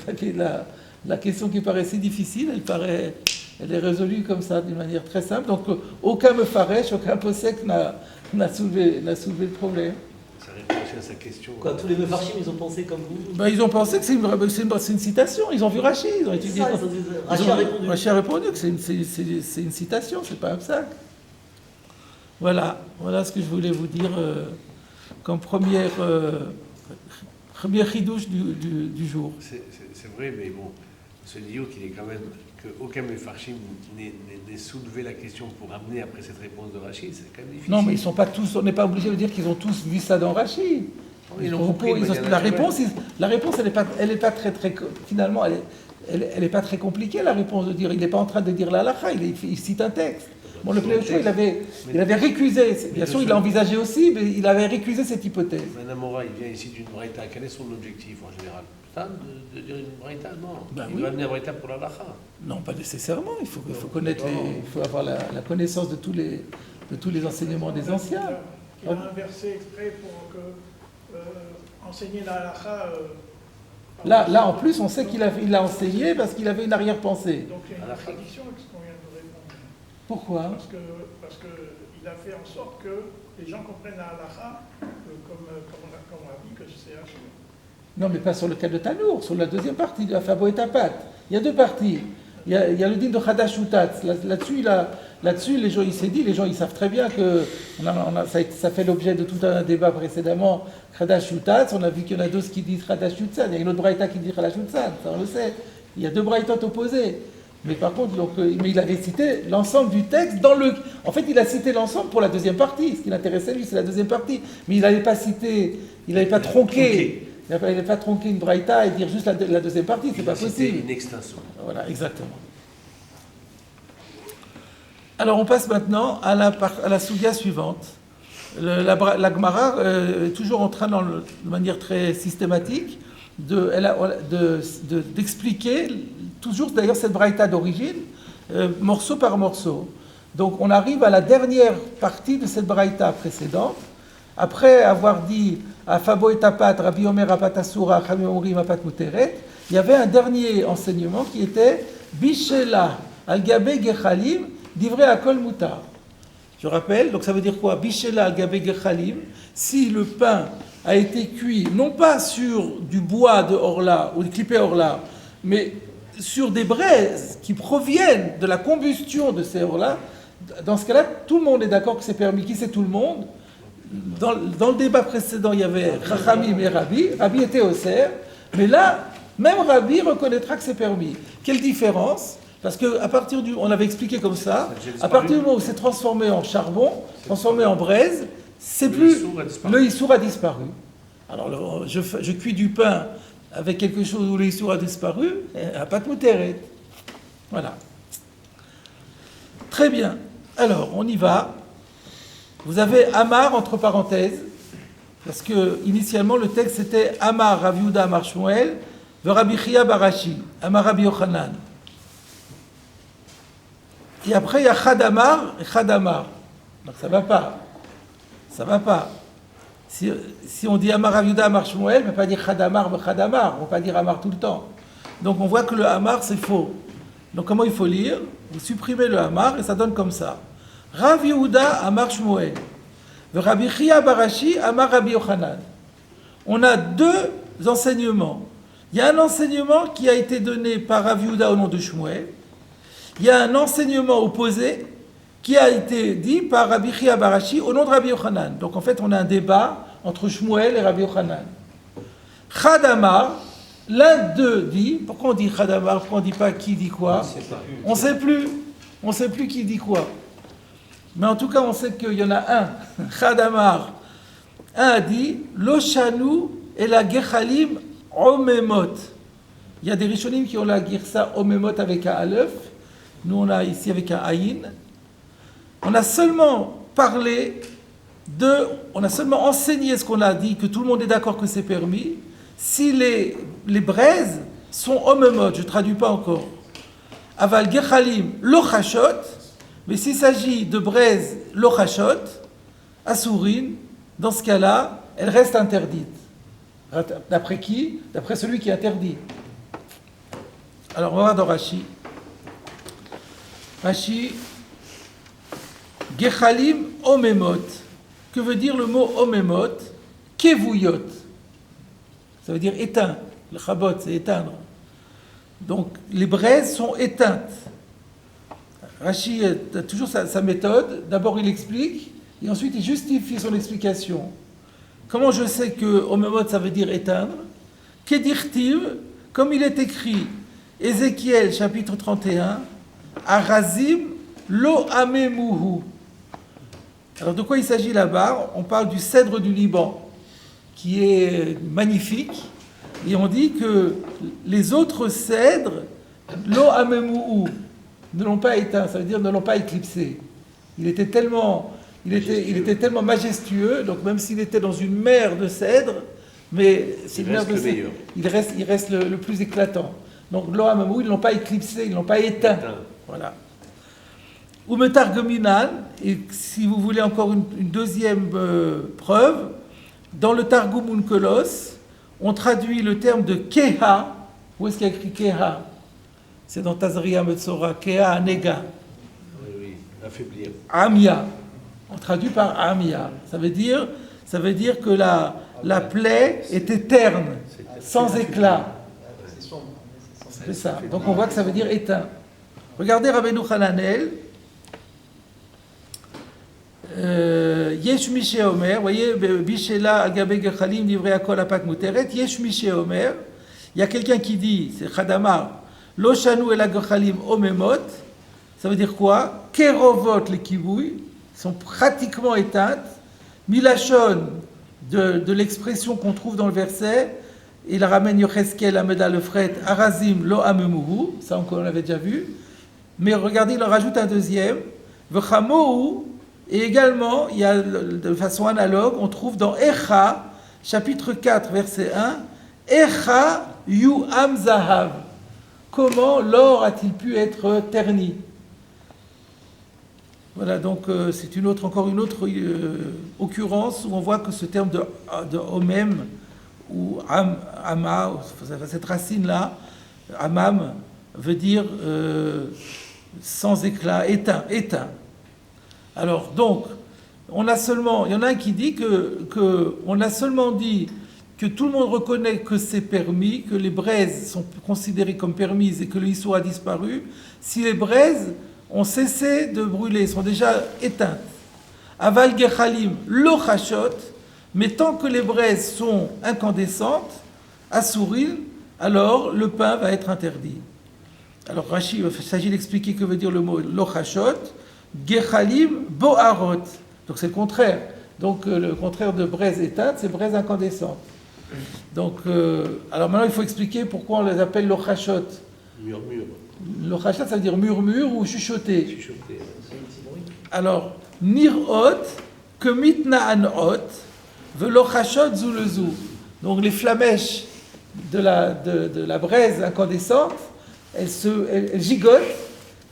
la question qui paraissait difficile, elle est résolue comme ça, d'une manière très simple. Donc aucun mefarech, aucun posek n'a soulevé le problème. Ça répond aussi à sa question. Quoi, tous les mefarchim, ils ont pensé comme vous? Ben, ils ont pensé que c'est une citation, ils ont vu Rashi, ils ont étudié. Rashi a répondu. Rashi a répondu que c'est une citation, c'est pas un psak. Voilà ce que je voulais vous dire comme première chidouche du jour. C'est vrai, mais bon, ce liot qu'il est quand même qu'aucun Mefarshim n'ait soulevé la question pour amener après cette réponse de Rashi, c'est quand même difficile. Non, mais ils sont pas tous, on n'est pas obligé de dire qu'ils ont tous vu ça dans Rashi. Ils l'ont compris, La réponse, elle est pas très finalement, elle est pas très compliquée, la réponse de dire, il n'est pas en train de dire la halakha, il cite un texte. Bon, le Pnei Yoshua, il avait récusé, bien sûr, il l'a envisagé aussi, mais il avait récusé cette hypothèse. Madame Mora, il vient ici d'une braïta. Quel est son objectif en général? De dire une braïta? Non. Ben il oui. va amener la braïta pour la lacha. Non, pas nécessairement. Il faut connaître, il faut avoir la connaissance de tous les enseignements des anciens. Il a inversé exprès pour que enseigner la halakha. Là, en plus, on sait qu'il l'a enseigné parce qu'il avait une arrière-pensée. Donc il y a une contradiction avec ce qu'on vient de répondre. Pourquoi? Parce que il a fait en sorte que les gens comprennent la halakha comme Rabbi, que c'est haché. Non, mais pas sur le cas de Tanour, sur la deuxième partie de la Fabo et Tapat. Il y a deux parties. Il y a le din de Chadash Utatz. Là-dessus, les gens, il s'est dit, les gens, ils savent très bien que ça fait l'objet de tout un débat précédemment. Chadash Utatz, on a vu qu'il y en a deux qui disent Chadash Utatz. Il y a une autre braïta qui dit Chadash Utatz, ça on le sait. Il y a deux braïtotes opposées. Mais par contre, mais il avait cité l'ensemble du texte En fait, il a cité l'ensemble pour la deuxième partie. Ce qui l'intéressait, lui, c'est la deuxième partie. Mais il n'avait pas tronqué. Il n'avait pas tronqué une braïta et dire juste la deuxième partie, c'est pas possible. C'était une extension. Voilà, exactement. Alors, on passe maintenant à la sugia suivante. La Gemara est toujours en train, de manière très systématique, d'expliquer, toujours d'ailleurs cette braïta d'origine, morceau par morceau. Donc, on arrive à la dernière partie de cette braïta précédente. Après avoir dit à Fabo et Tapat, Rabbi Omer Apat Asura, Chami Omrim Apat Muteret, il y avait un dernier enseignement qui était Bishela al-Gabe Gechalim, divrei Akol Mutar. Je rappelle, donc ça veut dire quoi? Bishela al-Gabe Gechalim, si le pain a été cuit, non pas sur du bois de Orla ou du clippé Orla, mais sur des braises qui proviennent de la combustion de ces Orla, dans ce cas-là, tout le monde est d'accord que c'est permis. Qui c'est tout le monde? Dans le débat précédent, il y avait Chachamim et Rabbi. Rabbi était Osser. Mais là, même Rabbi reconnaîtra que c'est permis. Quelle différence? Parce qu'à partir on avait expliqué comme ça, à partir du moment où c'est transformé en charbon, transformé en braise, le Issour a disparu. Alors, je cuis du pain avec quelque chose où le Issour a disparu, à Pat Muteret. Voilà. Très bien. Alors, on y va. Vous avez Amar entre parenthèses, parce que initialement le texte c'était Amar Rav Yehuda Amar Shmuel, Rabbi Chia Barashi, Amar Rabbi Yochanan. Et après il y a Chad Amar et Chad Amar. Donc ça va pas. Ça va pas. Si on dit Amar Rav Yehuda Amar Shmuel, on ne peut pas dire Chad Amar, mais Chad Amar. On ne peut pas dire Amar tout le temps. Donc on voit que le Amar c'est faux. Donc comment il faut lire? Vous supprimez le Amar et ça donne comme ça. Rav Yehuda Amar Shmuel, Rabbi Chia Barashi Amar Rabbi Yochanan. On a deux enseignements. Il y a un enseignement qui a été donné par Rav Yehuda au nom de Shmuel. Il y a un enseignement opposé qui a été dit par Rabbi Chia Barashi au nom de Rabbi Yochanan. Donc en fait, on a un débat entre Shmuel et Rabbi Yochanan. Chad Amar, l'un d'eux dit, pourquoi on dit Chad Amar, pourquoi on ne dit pas qui dit quoi? On ne sait plus. On ne sait plus qui dit quoi. Mais en tout cas, on sait qu'il y en a un, Chad Amar. Un a dit, Lo shanu et la gechalim omemot. Il y a des Rishonim qui ont la Girsa Omemot avec un Aleph. Nous, on a ici avec un Aïn. On a seulement on a seulement enseigné ce qu'on a dit, que tout le monde est d'accord que c'est permis, si les braises sont Omemot, je ne traduis pas encore. Aval Gechalim Lochashot, mais s'il s'agit de braises Lochashot, Assourine, dans ce cas-là, elle reste interdite. D'après qui? D'après celui qui interdit. Alors on va voir dans Rashi. Rashi, Gechalim Omemot. Que veut dire le mot Omemot? Kevuyot. Ça veut dire éteint. Le chabot, c'est éteindre. Donc les braises sont éteintes. Rashi a toujours sa méthode. D'abord il explique, et ensuite il justifie son explication. Comment je sais que Omemot ça veut dire éteindre? Kedirtiv, comme il est écrit, Ézéchiel chapitre 31, Arazim lo amemuhu. Alors de quoi il s'agit là-bas? On parle du cèdre du Liban, qui est magnifique, et on dit que les autres cèdres, lo amemuhu, ne l'ont pas éteint, ça veut dire ne l'ont pas éclipsé. Il était tellement majestueux, donc même s'il était dans une mer de cèdre, mais c'est une mer de cèdre, il reste le plus éclatant. Donc lo amemuhu, ils ne l'ont pas éclipsé, ils ne l'ont pas éteint. Voilà. Ou Metargominan, et si vous voulez encore une deuxième preuve, dans le Targum Onkelos, on traduit le terme de Keha. Où est-ce qu'il y a écrit Keha? C'est dans Tazria Metzora, Keha Anega. Oui, affaiblir. Amia. On traduit par Amia. Ça veut dire que la plaie était terne, sans éclat. C'est ça. Donc on voit que ça veut dire éteint. Regardez Rabbeinu Hananel. Yesh Mishe Omer, vous voyez, Bishela Agabe Gechalim livré à Kol Apak Muteret, Yesh Mishe Omer, il y a quelqu'un qui dit, c'est Khadamar, Lo Shanu El Gechalim Omemot, ça veut dire quoi? Kerovot les kibouy, sont pratiquement éteintes, Milachon, de l'expression qu'on trouve dans le verset, il ramène Yocheskel Ameda le Fret, Arazim Lo Amemuhu, ça encore on l'avait déjà vu, mais regardez, il en rajoute un deuxième, Vechamou. Et également, il y a de façon analogue, on trouve dans Echa, chapitre 4, verset 1, Echa yu am zahav. Comment l'or a-t-il pu être terni? Voilà, donc c'est encore une autre occurrence où on voit que ce terme de omem, ou ama, cette racine-là, amam, veut dire sans éclat, éteint. Alors, donc, il y en a un qui dit on a seulement dit que tout le monde reconnaît que c'est permis, que les braises sont considérées comme permises et que le Issou a disparu, si les braises ont cessé de brûler, sont déjà éteintes. Aval Gechalim lo chashot, mais tant que les braises sont incandescentes, assouril, alors le pain va être interdit. Alors, Rashi, il s'agit d'expliquer que veut dire le mot lo chashot. Gechalim boharot. Donc c'est le contraire. Donc le contraire de braise éteinte, c'est braise incandescente. Donc, alors maintenant il faut expliquer pourquoi on les appelle lochashot. Murmure. Lochashot, ça veut dire murmure ou chuchoter. Chuchoter. Alors, nirot, que mitnaanot, velochashot zulezu. Donc les flamèches de la braise incandescente, elles gigotent,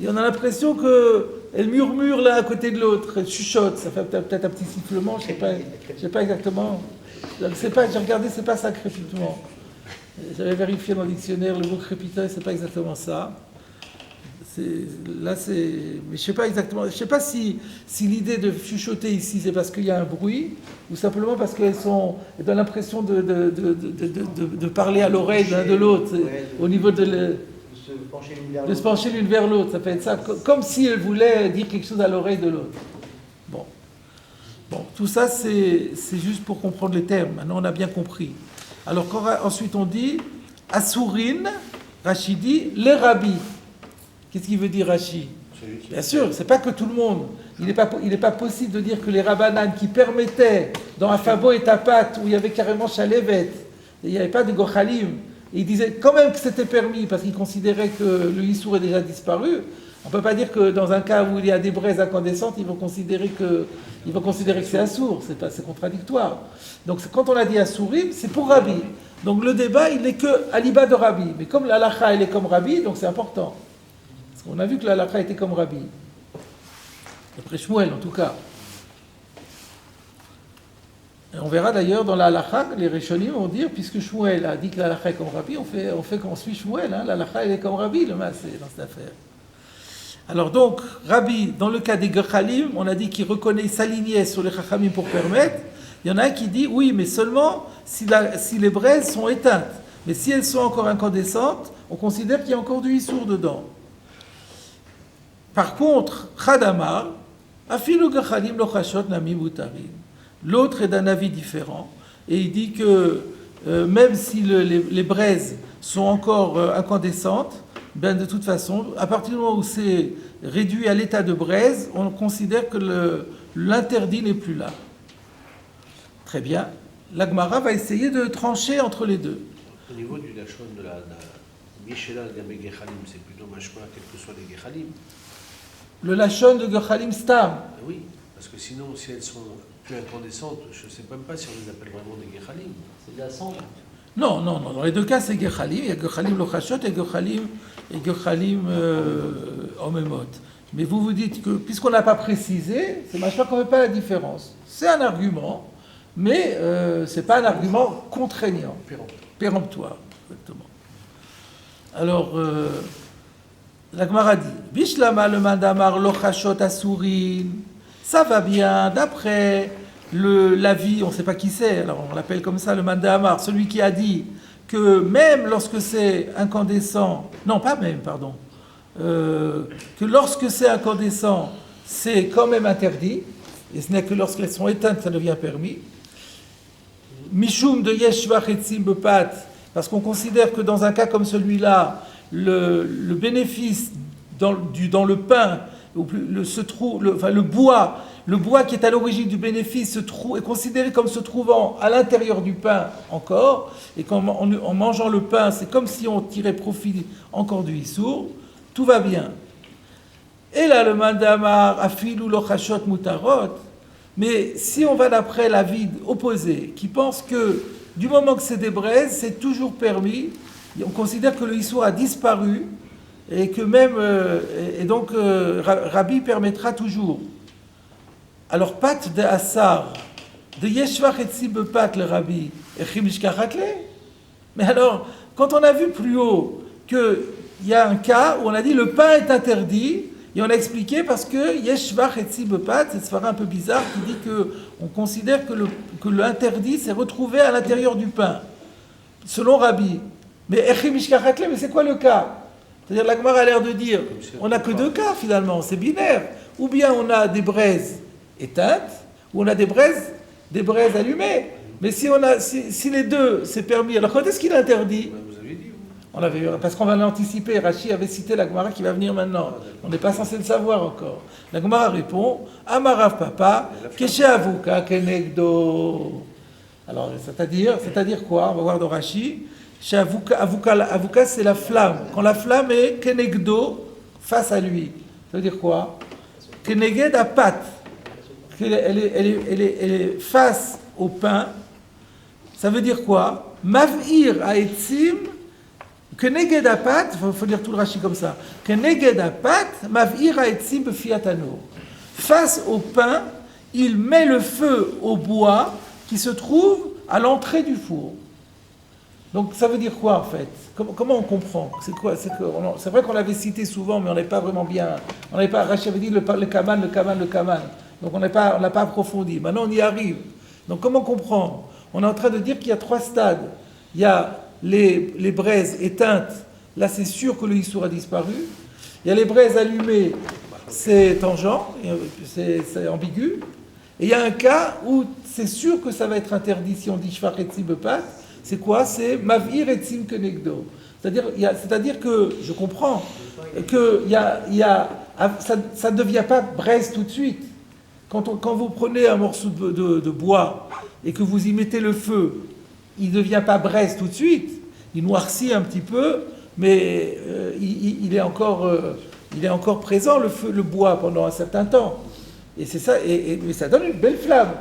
et on a l'impression qu'elles murmurent l'un à côté de l'autre, elles chuchotent, ça fait peut-être un petit sifflement, je sais pas exactement. J'ai regardé, c'est pas ça, crépitement. J'avais vérifié dans le dictionnaire, le mot crépitant, c'est pas exactement ça. Mais je sais pas exactement. Je sais pas si l'idée de chuchoter ici, c'est parce qu'il y a un bruit, ou simplement parce qu'elles donnent l'impression de parler à l'oreille l'un de l'autre, au niveau de se pencher l'une vers l'autre. Ça peut être ça, comme si elles voulaient dire quelque chose à l'oreille de l'autre. Bon, tout ça, c'est juste pour comprendre les termes. Maintenant, on a bien compris. Alors, ensuite, on dit Assourine, Rashi dit les rabbis. Qu'est-ce qu'il veut dire Rashi? Bien sûr, c'est pas que tout le monde. Il n'est pas possible de dire que les rabbanan qui permettaient, dans Afabo et Tapat, où il y avait carrément Chalevet, il n'y avait pas de Gochalim, et il disait quand même que c'était permis parce qu'il considérait que le Issour est déjà disparu, on ne peut pas dire que dans un cas où il y a des braises incandescentes, ils vont considérer que c'est Assour, c'est contradictoire. Donc quand on a dit Assourim, c'est pour Rabbi. Donc le débat, il n'est que à l'iba de Rabbi. Mais comme l'halakha, elle est comme Rabbi, donc c'est important. Parce qu'on a vu que l'halakha était comme Rabbi. D'après Shmuel, en tout cas. Et on verra d'ailleurs dans la halakha, les Rishonim vont dire, puisque Shmuel a dit que la halakha est comme Rabbi, on fait qu'on suit Shmuel. Hein, la halakha, elle est comme Rabbi, le massé, dans cette affaire. Alors donc, Rabbi, dans le cas des Gechalim, on a dit qu'il reconnaît, il s'alignait sur les Chachamim pour permettre. Il y en a un qui dit, oui, mais seulement si les braises sont éteintes. Mais si elles sont encore incandescentes, on considère qu'il y a encore du Issour dedans. Par contre, Chadamar, Afilu Gechalim lo chashot nami mutarim. L'autre est d'un avis différent, et il dit que même si les braises sont encore incandescentes, ben de toute façon, à partir du moment où c'est réduit à l'état de braise, on considère que l'interdit n'est plus là. Très bien. La Gemara va essayer de trancher entre les deux. Au niveau du lachon de la Mishéla Gabe Gechalim, c'est plutôt machma, quels que soient les Gechalim. Le lachon de Gechalim Stam. Oui, parce que sinon, si elles sont plus incandescentes, je ne sais même pas si on les appelle vraiment des Gechalim. C'est de la cendre. Non, dans les deux cas, c'est Gechalim. Il y a Gechalim Lochashot et Gechalim Omemot. Mais vous dites que, puisqu'on n'a pas précisé, c'est machma qu'on ne fait pas la différence. C'est un argument, mais ce n'est pas un argument contraignant. Péremptoire, exactement. Alors, la Gemara dit, Bishlama le mandamar lochashot asurin, ça va bien, d'après l'avis, on ne sait pas qui c'est, alors on l'appelle comme ça le mandamar, celui qui a dit que même lorsque c'est incandescent, non pas même, pardon, que lorsque c'est incandescent, c'est quand même interdit, et ce n'est que lorsqu'elles sont éteintes que ça devient permis. Mishum de Yeshvach etzim bepat, parce qu'on considère que dans un cas comme celui-là, le bénéfice dans le pain, le bois qui est à l'origine du bénéfice est considéré comme se trouvant à l'intérieur du pain encore, et en mangeant le pain, c'est comme si on tirait profit encore du Issour, tout va bien. Et là, le mandamar afilu lochashot mutarot. Mais si on va d'après l'avis opposé, qui pense que du moment que c'est des braises, c'est toujours permis, on considère que le Issour a disparu, et que même, et donc Rabbi permettra toujours. Alors, pat de Assar, de Yeshvach et Tzib pat le Rabbi, et Chimishkachatle. Mais alors, quand on a vu plus haut qu'il y a un cas où on a dit le pain est interdit, et on a expliqué parce que Yeshvach et Tzib pat, c'est ce un peu bizarre qui dit qu'on considère que l'interdit s'est retrouvé à l'intérieur du pain, selon Rabbi. Mais Chimishkachatle, mais c'est quoi le cas? C'est-à-dire, la Gemara a l'air de dire, on n'a que deux cas finalement, c'est binaire. Ou bien on a des braises éteintes, ou on a des braises allumées. Mais si les deux, c'est permis, alors quand est-ce qu'il interdit? Vous avez dit, On l'avait, parce qu'on va l'anticiper, Rachi avait cité la Gemara qui va venir maintenant. On n'est pas censé le savoir encore. La Gemara répond, Amarav Papa, Keshe Avuka Kenegdo. Alors, c'est-à-dire quoi? On va voir dans Rachi. Avuka, c'est la flamme. Quand la flamme est kenegdo, face à lui. Ça veut dire quoi? Keneged à pat. Elle est face au pain. Ça veut dire quoi? Mav'ir à etzim. Keneged à pat, il faut dire tout le Rashi comme ça. Keneged à pat, mav'ir à etzim befiatano. Face au pain, il met le feu au bois qui se trouve à l'entrée du four. Donc ça veut dire quoi en fait? Comment on comprend? C'est quoi? C'est vrai qu'on l'avait cité souvent, mais on n'est pas vraiment bien. Rachid avait dit le kaman. Donc on n'a pas approfondi. Maintenant on y arrive. Donc comment comprendre? On est en train de dire qu'il y a trois stades. Il y a les braises éteintes. Là c'est sûr que le Issour a disparu. Il y a les braises allumées. C'est tangent, c'est ambigu. Et il y a un cas où c'est sûr que ça va être interdit si on dit shvach etzim bepat. C'est quoi? C'est mav'ir etzim kenegdo. C'est-à-dire que, je comprends, que ça ne devient pas braise tout de suite. Quand vous prenez un morceau de bois et que vous y mettez le feu, il ne devient pas braise tout de suite. il noircit un petit peu, mais il est encore présent, le feu, le bois, pendant un certain temps. Et c'est ça, mais ça donne une belle flamme.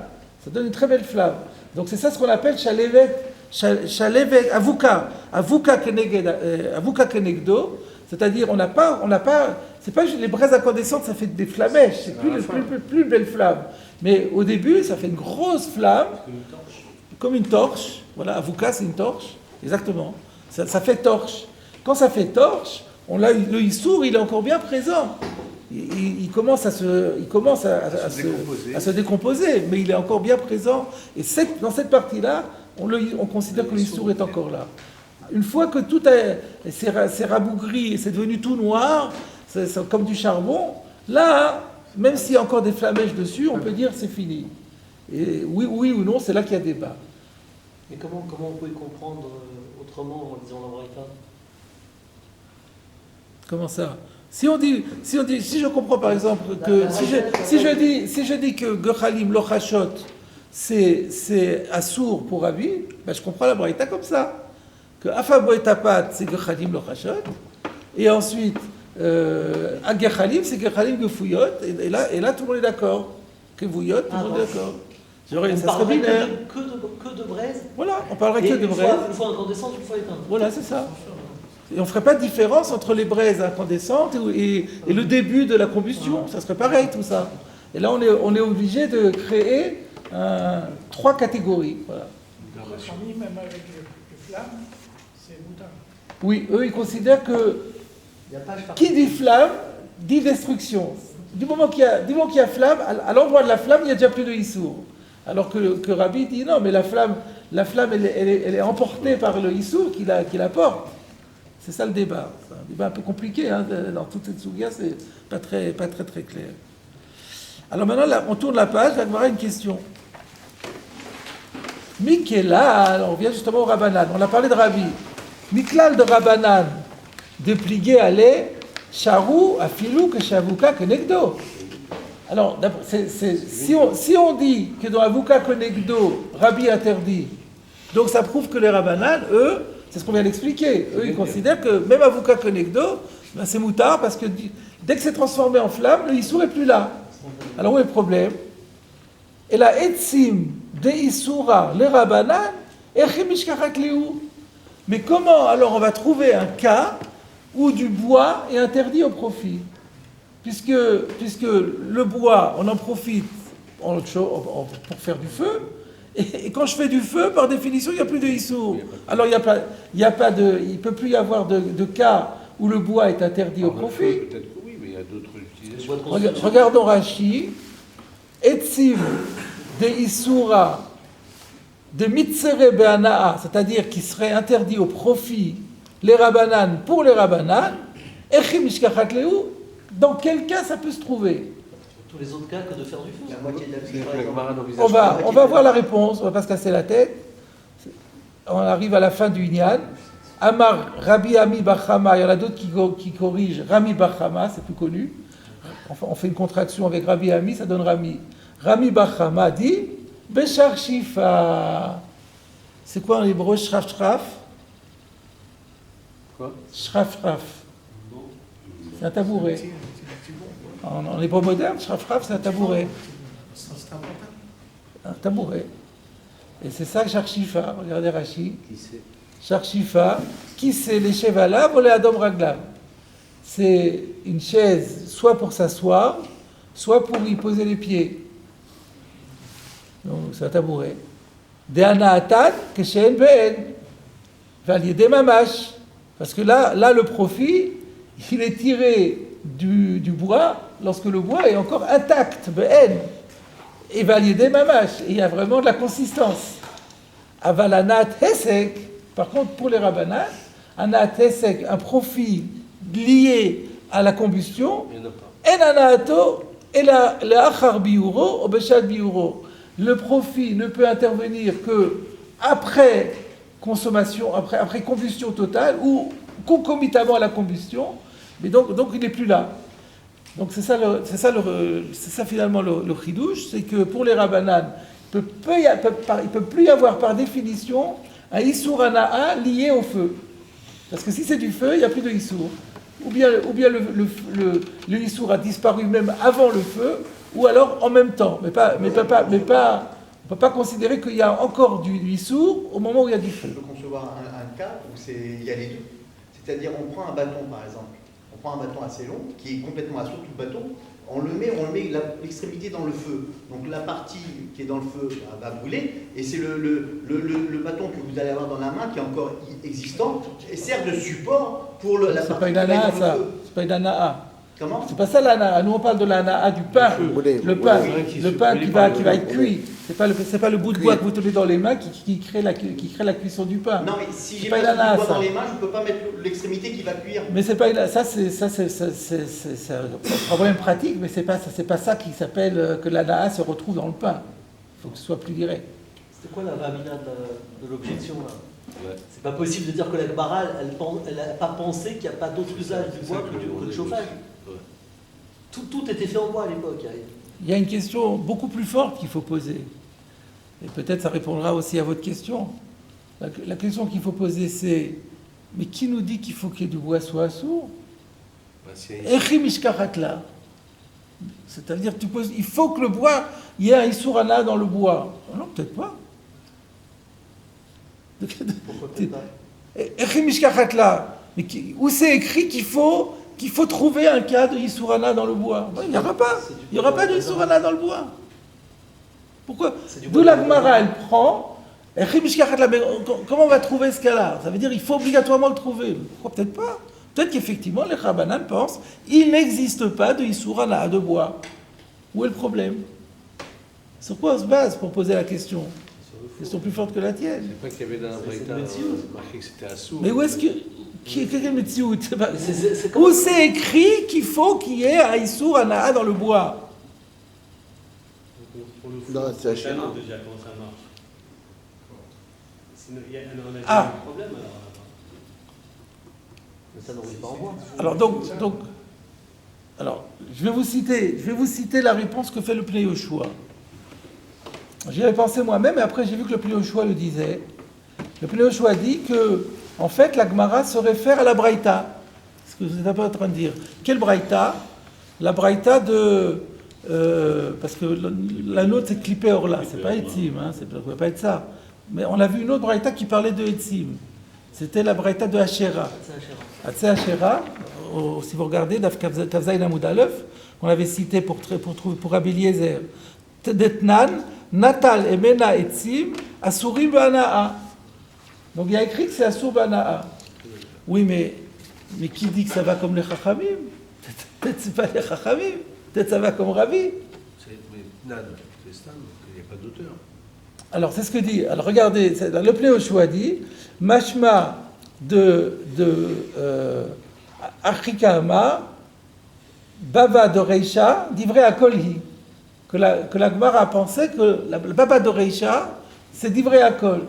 Ça donne une très belle flamme. Donc c'est ça ce qu'on appelle Shalevet Avuka Kenegdo, c'est-à-dire on n'a pas, c'est pas juste les braises incandescentes, ça fait des flamèches, c'est plus belle flamme. Mais au début, ça fait une grosse flamme, comme une torche. Voilà, Avuka c'est une torche, exactement. Ça fait torche. Quand ça fait torche, le Issour, il est encore bien présent. Il commence à se décomposer, mais il est encore bien présent. Et dans cette partie-là, on considère que l'Issour est encore là. Une fois que tout c'est rabougri et c'est devenu tout noir, c'est comme du charbon, là, même s'il y a encore des flamèches dessus, on peut dire c'est fini. Et oui ou non, c'est là qu'il y a débat. Mais comment on peut y comprendre autrement en disant la Braïta? Comment ça? Si je comprends par exemple que si je dis que Gechalim Lochashot c'est Assour pour Rabbi, ben je comprends la Braïta comme ça. Que Afabo et Tapat c'est Gechalim Lochashot, et ensuite Gechalim c'est Gechalim Gefuyot, et là tout le monde est d'accord. Que Vouyot, tout le monde est d'accord. On parlerait que de braise. Voilà, on parlerait que de braise. Une fois incandescente, une fois éteinte. Voilà, c'est ça. Et on ne ferait pas de différence entre les braises incandescentes et le début de la combustion. Ça serait pareil, tout ça. Et là, on est obligé de créer 3 catégories. Voilà. Même avec les flammes, c'est moutarde. Oui, eux, ils considèrent que qui dit flamme, dit destruction. Du moment qu'il y a flamme, à l'endroit de la flamme, il n'y a déjà plus de Issour. Alors que Rabbi dit non, mais la flamme elle est emportée par le Issour qui la porte. C'est ça le débat. C'est un débat un peu compliqué. Dans toute cette souga, c'est pas très clair. Alors maintenant, là, on tourne la page. Là, on a une question. Mikelal, on revient justement au Rabbanan. On a parlé de Rabbi. Miklal de Rabbanan, de plier à lait, charou, afilou, que shavuka, que negdo. Alors, si on dit que dans Avuka Konegdo, Rabbi interdit, donc ça prouve que les Rabbanan, eux, c'est ce qu'on vient d'expliquer. Eux, ils considèrent que même Avuka Konegdo, ben c'est moutard parce que dès que c'est transformé en flamme, le Issour n'est plus là. Alors où est le problème? Et la Etzim de Issoura, les Rabbanan, mais comment alors on va trouver un cas où du bois est interdit au profit? Puisque le bois, on en profite pour faire du feu, et quand je fais du feu, par définition, il n'y a plus de Issour. Alors il ne peut plus y avoir de cas où le bois est interdit au profit. Peut-être que oui, mais il y a d'autres utilisations. Regardons Rashi, Etzim de Issoura de Mitzere Be'anaa, c'est-à-dire qui serait interdit au profit, les Rabbanan pour les Rabbanan, Echim Mishkachat Leu. Dans quel cas ça peut se trouver? Tous les autres cas que de faire du feu. La moitié de la vie, par exemple. On va voir la réponse, on va pas se casser la tête. On arrive à la fin du Inyan. Amar Rabbi Ami Bachama, il y en a d'autres qui corrigent Rami Bachama, c'est plus connu. Enfin, on fait une contraction avec Rabbi Ami, ça donne Rami. Rami Bachama dit Beshar Shifa. C'est quoi en hébreu? Shraf Shraf? Quoi? Shraf Shraf. C'est un tabouret. En hébreu moderne, Shraf Shraf, c'est un tabouret. Un tabouret. Et c'est ça que Sharshifa, regardez Rashi. Sharshifa, qui c'est les chevalam ou les adom raglam? C'est une chaise, soit pour s'asseoir, soit pour y poser les pieds. Donc c'est un tabouret. De anaatan, keshen ben, valier mamash. Parce que là, le profit, il est tiré du bois lorsque le bois est encore intact, ben, et valier mamash. Et il y a vraiment de la consistance. Avalanat hesek, par contre, pour les Rabbanan, anat hesek, un profit lié à la combustion, en anato, et la achar biuro, ou beshad biuro. Le profit ne peut intervenir que après consommation, après combustion totale, ou concomitamment à la combustion, mais donc il n'est plus là. Donc c'est ça finalement le chidouche, c'est que pour les Rabbanan, il ne peut plus y avoir par définition un Issour Hana'a lié au feu. Parce que si c'est du feu, il n'y a plus de Issour. Ou bien le Issour a disparu même avant le feu, ou alors en même temps. Mais on ne peut pas considérer qu'il y a encore du Issour au moment où il y a du feu. Je peux concevoir un cas où il y a les deux. C'est-à-dire, on prend un bâton, par exemple. On prend un bâton assez long, qui est complètement assourd, tout le bâton. On met l'extrémité dans le feu. Donc la partie qui est dans le feu va brûler, et c'est le bâton que vous allez avoir dans la main qui est encore existant et sert de support pour la C'est partie pas une qui va être ana'a, dans le ça. feu. C'est pas une ana'a. Comment? C'est pas ça l'ana'a. Nous on parle de l'ana'a du pain. Le pain qui va être cuit. C'est pas le bout de bois que vous tenez dans les mains qui crée la cuisson du pain. Non, mais si j'ai pas pas une du ana'a, bois ça. dans les mains, je ne peux pas mettre l'extrémité qui va cuire. Mais c'est pas ça c'est un problème pratique, mais c'est pas ça qui s'appelle que l'ana'a se retrouve dans le pain. Il faut que ce soit plus direct. C'était quoi la ramina de l'objection là? Ouais. C'est pas possible de dire que la Gemara, elle n'a pas pensé qu'il n'y a pas d'autre usage du bois que le chauffage. Ouais. Tout était fait en bois à l'époque. Il y a une question beaucoup plus forte qu'il faut poser. Et peut-être ça répondra aussi à votre question. La question qu'il faut poser, c'est mais qui nous dit qu'il faut que du bois soit sourd? Bah, c'est- C'est-à-dire, il faut que le bois, il y ait un Issourana dans le bois. Non, peut-être pas. Pourquoi peut-être pas? Mais où c'est écrit qu'il faut trouver un cas de Issourana dans le bois? Il n'y aura pas. Il n'y aura pas de Issourana dans le bois. Pourquoi? D'où la Gemara, elle prend. Mais comment on va trouver ce cas-là? Ça veut dire qu'il faut obligatoirement le trouver. Pourquoi? Peut-être pas. Peut-être qu'effectivement, les Rabbanan pensent qu'il n'existe pas de Issourana de bois. Où est le problème? Sur quoi on se base pour poser la question? Question plus forte que la tienne. C'est pas qu'il y avait dans la Braïta marqué que c'était assourd. Mais où est-ce que... Quel métier? C'est Où c'est écrit qu'il faut qu'il y ait un Issourana dans le bois? Pour le Dans la four, CHR. canon, déjà, comment ça marche? Sinon, on a Ah. un problème alors. Mais ça n'enroule pas en bois. Alors, je vais vous citer la réponse que fait le Pnei Yoshua. J'y avais pensé moi-même, et après j'ai vu que le Pnei Yoshua le disait. Le Pnei Yoshua dit que, en fait, la Gemara se réfère à la Braïta. Ce que vous êtes un peu en train de dire. Quelle Braïta? La Braïta de... parce que la nôtre c'est Clippé Orla, c'est pas Etzim, hein, ça ne peut pas être ça. Mais on a vu une autre Braïta qui parlait de Etzim. C'était la Braïta de Hachera. Atzé Hachera, si vous regardez, Daf Kavzaïn Amoud Aleph, on avait cité pour Rabbi Eliezer. Detnan, Natal et Mena Etzim, Asurim Bana'a. Donc il y a écrit que c'est Asur Bana'a. Oui, mais qui dit que ça va comme les Chachamim? Peut-être c'est pas les Chachamim, peut-être ça va comme Rabbi. Mais Nan, c'est Stam, il n'y a pas d'auteur. Alors c'est ce que dit. Alors regardez, le Pnei Yoshua dit, Mashma de Achikama, Baba de Reisha, divrei à Kolhi. Que la Gemara a pensé que le Baba de Reisha, c'est divrei à Kol.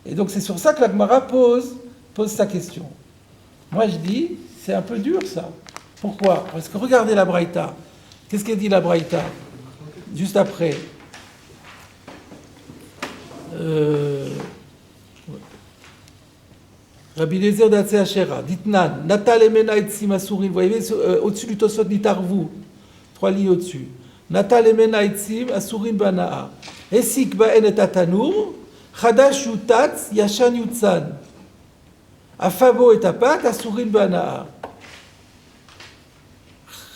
Et donc c'est sur ça que la Gemara pose sa question. Moi je dis, c'est un peu dur ça. Pourquoi? Parce que regardez la Braïta. Qu'est-ce qu'elle dit la Braïta? Juste après. Rabbi Eliezer d'Atzé Hachera, Ditnan, Natal Emena Etzim Asurim, vous voyez, au-dessus du Tosot Nitarvu, 3 lignes au-dessus. Natal Emena Etzim Asurim Bana'a. Esik Ba'en et Atanur, Chadash Yutatz, Yashan Yutzan. Afabo et Apat, Asurim Bana'a.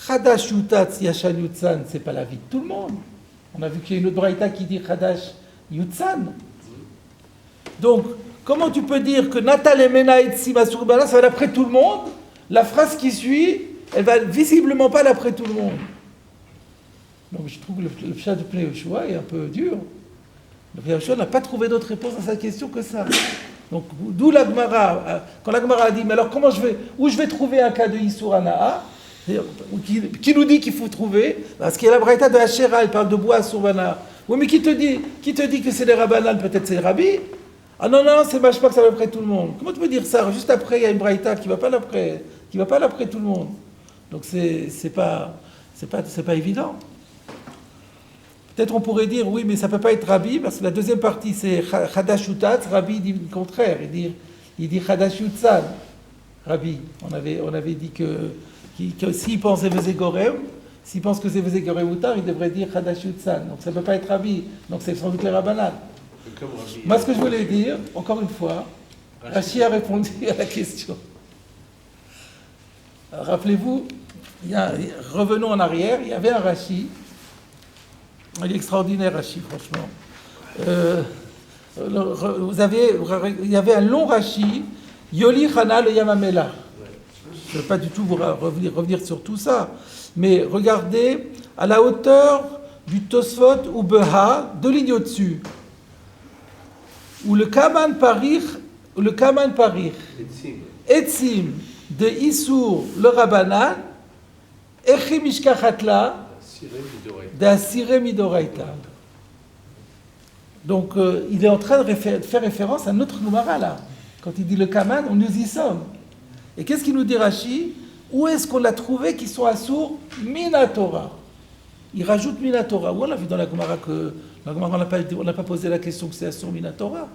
Chadash Yutatz, Yashan Yutzan, c'est pas la vie de tout le monde. On a vu qu'il y a une autre braïta qui dit Chadash Yutzan. Donc, comment tu peux dire que Natal et Mena et Tzim Asur Bana, ça va d'après tout le monde? La phrase qui suit, elle va visiblement pas d'après tout le monde. Donc je trouve que le pshat de Pnei Yoshua est un peu dur. Le Pnei Yoshua n'a pas trouvé d'autre réponse à sa question que ça. Donc d'où la Gemara, quand la Gemara a dit, mais alors où je vais trouver un cas de Yisur Hana'a, qui nous dit qu'il faut trouver? Parce qu'il y a la braïta de Hachera, il parle de bois Asur Bana. Oui, mais qui te dit que c'est les Rabbanan, peut-être c'est les Rabbi? Ah non, c'est machma que ça va après tout le monde. Comment tu peux dire ça? Juste après, il y a une braïta qui va pas d'après tout le monde. Donc c'est pas évident. peut-être on pourrait dire, oui, mais ça ne peut pas être Rabbi, parce que la deuxième partie, c'est Chadash Utatz. Rabbi dit le contraire, il dit Chadash Utzan. Rabbi, on avait dit que s'il pense Zeveze Gorem, s'il pense que Zeveze Gorem Utar, il devrait dire Chadash Utzan. Donc ça ne peut pas être Rabbi, donc c'est sans doute les Rabbanan. Comme Rabbi, Moi, ce que je voulais dire, encore une fois, Rashi a répondu à la question. Alors, rappelez-vous, revenons en arrière, il y avait un Rashi, il est extraordinaire Rashi, franchement. Il y avait un long Rashi, Yoli Chana le Yamamela. Je ne vais pas du tout vous revenir sur tout ça, mais regardez à la hauteur du Tosfot ou Beha, deux lignes au-dessus, où le Kaman Parir, Etzim de Issour le Rabbanan, Echi Mishkachatla, d'Asire Midoraita. Donc il est en train de faire référence à notre Gemara là. Quand il dit le Kaman, nous y sommes. Et qu'est-ce qu'il nous dit Rashi? Où est-ce qu'on l'a trouvé qu'ils sont assourds Minatora? Il rajoute Minatora. Où on a vu dans la Gemara que la Gemara, on n'a pas posé la question que c'est assourd Minatora.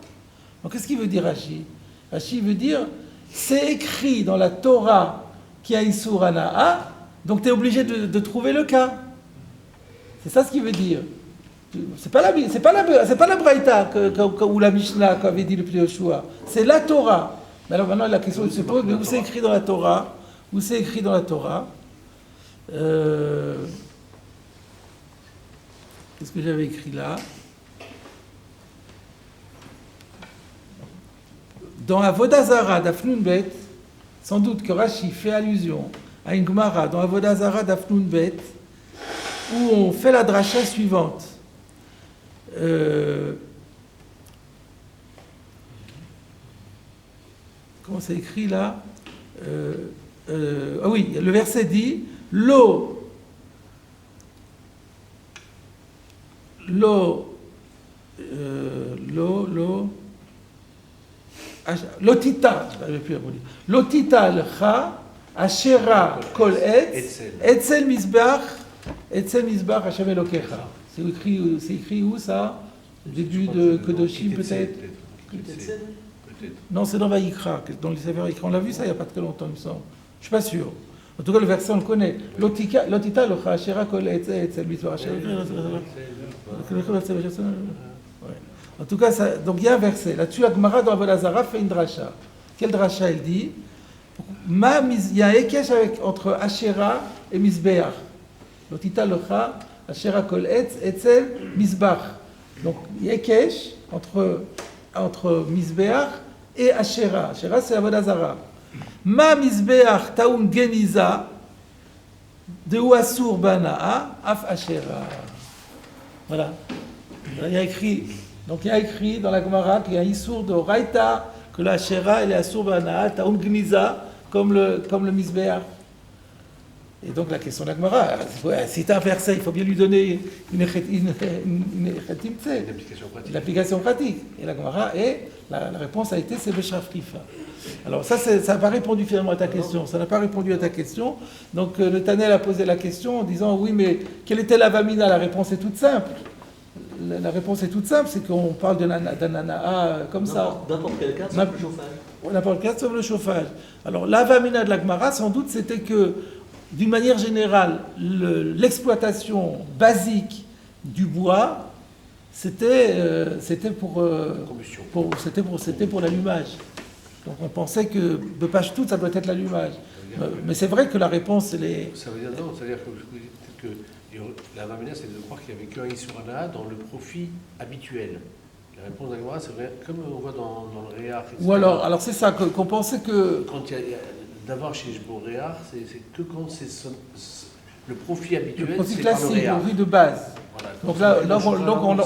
Donc qu'est-ce qu'il veut dire Rashi? Rashi veut dire c'est écrit dans la Torah qu'il y a Issour Hana'a, donc tu es obligé de trouver le cas. C'est ça ce qu'il veut dire. C'est pas la Braïta ou la Mishnah qu'avait dit le Pli Yoshua. C'est la Torah. Mais alors maintenant la question se pose, mais où c'est écrit dans la Torah? Où c'est écrit dans la Torah? Qu'est-ce que j'avais écrit là? Dans Avodah Zarah d'Afnun Bet, sans doute que Rashi fait allusion à une Gemara dans Avodah Zarah d'Afnun Bet, où on fait la dracha suivante. Comment c'est écrit là? Ah oui, le verset dit L'otita, l'otita lecha, ashera kol etz, etzel misbach Hashem Elokecha. C'est écrit où ça? Le début de Kedoshim peut-être? Non, c'est dans Vaïkra, dans les Sefer Vaïkra. On l'a vu ça il n'y a pas très longtemps, il me semble. Je ne suis pas sûr. En tout cas, le verset, on le connaît. L'otita lecha, ashera kol etz, etzel misbach Hashem Elokecha. En tout cas, donc il y a un verset. Là-dessus, la Gemara dans Avodah Zarah fait une dracha. Quelle dracha elle dit? Il y a un ékesh entre Asherah et Misbeach. L'otita lecha, Asherah kol etz, etzel, misbach. Donc, il y a ékesh entre Misbeach et Asherah. Asherah, c'est Avodah Zarah. Ma Misbeach taum geniza, de Ouasur bana'a, af Asherah. Voilà. Il y a écrit. Donc il y a écrit dans la Gemara qu'il y a un Issour de Raïta, que la Asherah elle est Assour Bana'a, Taum Gniza, comme le Misbeach. Et donc la question de la Gemara, si tu as un verset, il faut bien lui donner une application pratique. Et la Gemara, la réponse a été c'est Beshaf Rifa. Alors ça n'a pas répondu finalement à ta question. Ça n'a pas répondu à ta question. Donc le Tanel a posé la question en disant oui, mais quelle était la Vamina? La réponse est toute simple. La réponse est toute simple, c'est qu'on parle d'un ana'a comme ça. N'importe quel cas, sauf le chauffage. N'importe quel cas, sauf le chauffage. Alors, l'avamina de la Gemara, sans doute, c'était que, d'une manière générale, l'exploitation basique du bois, c'était pour l'allumage. Donc, on pensait que de page toute, ça doit être l'allumage. Mais c'est vrai que la réponse, elle est... Ça veut dire non, c'est-à-dire que peut-être que la Vamina, c'est de croire qu'il n'y avait qu'un Issurana dans le profit habituel. La réponse de la Gemara, c'est vrai, comme on voit dans le Réar. Ou alors c'est ça, qu'on pensait que... Quand il y a d'abord chez Jbo Réar, c'est que quand c'est le profit habituel, le profit c'est classique, par le Réar. le prix de base. Voilà, Donc là,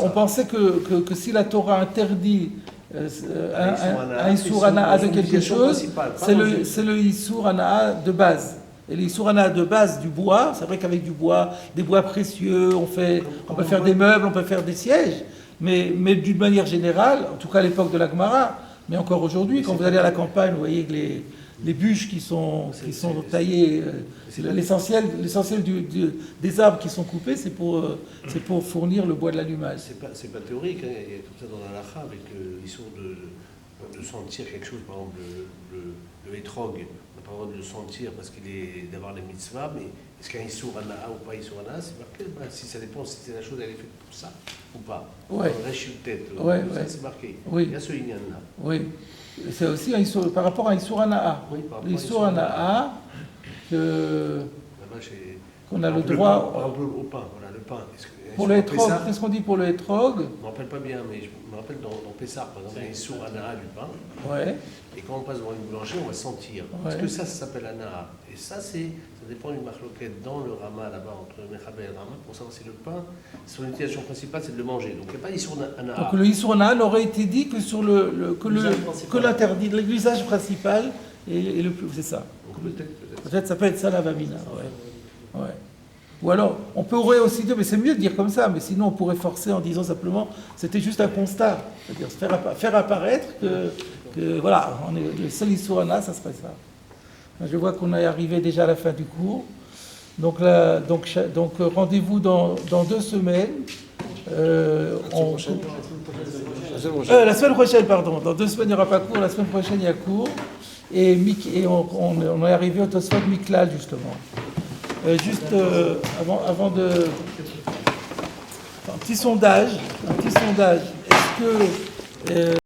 on pensait que si la Torah interdit un Issour Hana'a de quelque chose, c'est le Issour Hana'a de base. Et les Issour Hana'a de base du bois, c'est vrai qu'avec du bois, des bois précieux, on peut faire des meubles, on peut faire des sièges, mais d'une manière générale, en tout cas à l'époque de la Gemara, mais encore aujourd'hui, quand vous allez à la campagne, vous voyez que les bûches qui sont taillées. L'essentiel des arbres qui sont coupés, c'est pour fournir le bois de l'allumage. C'est pas théorique, hein. Il y a comme ça dans la halakha avec l'histoire de sentir quelque chose, par exemple le hétrog, on n'a pas le droit de le sentir parce qu'il est d'avoir les mitzvahs, mais est-ce qu'il y a un Issour Hana'a ou pas Issour Hana'a, c'est marqué, si ça dépend si la chose elle est faite pour ça ou pas. Ouais. Tête, Ouais, ça ouais. c'est marqué. Oui. Il y a ce Inyan-là. Oui. C'est aussi un Issour, par rapport à Issour Hana'a. Oui, par rapport à L'Issour Hana'a, Là-bas, qu'on a le par droit. exemple, au pain, voilà, le pain. Pour le hétrog, qu'est-ce qu'on dit pour le hétrog? Je ne me rappelle pas bien, mais je me rappelle dans Pessah, par exemple, il y a Issour Hana'a du pain. Ouais. Et quand on passe devant une boulangerie, on va sentir. Ouais. Est-ce que ça s'appelle Hana'a? Et ça dépend du marloquette dans le Rama, là-bas, entre Mechaber et le Rama, pour savoir si le pain, son utilisation principale, c'est de le manger. Donc il n'y a pas d'Issour Hana'a. Donc le Issour Hana'a n'aurait été dit que sur que l'interdit, l'usage principal et le plus, c'est ça. Donc peut-être. Peut-être ça peut être ça la vamina. Ouais. Ouais. Ou alors, on pourrait aussi dire, mais c'est mieux de dire comme ça, mais sinon on pourrait forcer en disant simplement, c'était juste un constat. C'est-à-dire faire apparaître que voilà, le seul Issour Hana'a, ça serait ça. Je vois qu'on est arrivé déjà à la fin du cours. Donc rendez-vous dans 2 semaines. La semaine prochaine, pardon. Dans 2 semaines, il n'y aura pas cours. La semaine prochaine, il y a cours. Et on est arrivé au Tosfot Miklal, justement. Avant de... Un petit sondage. Est-ce que...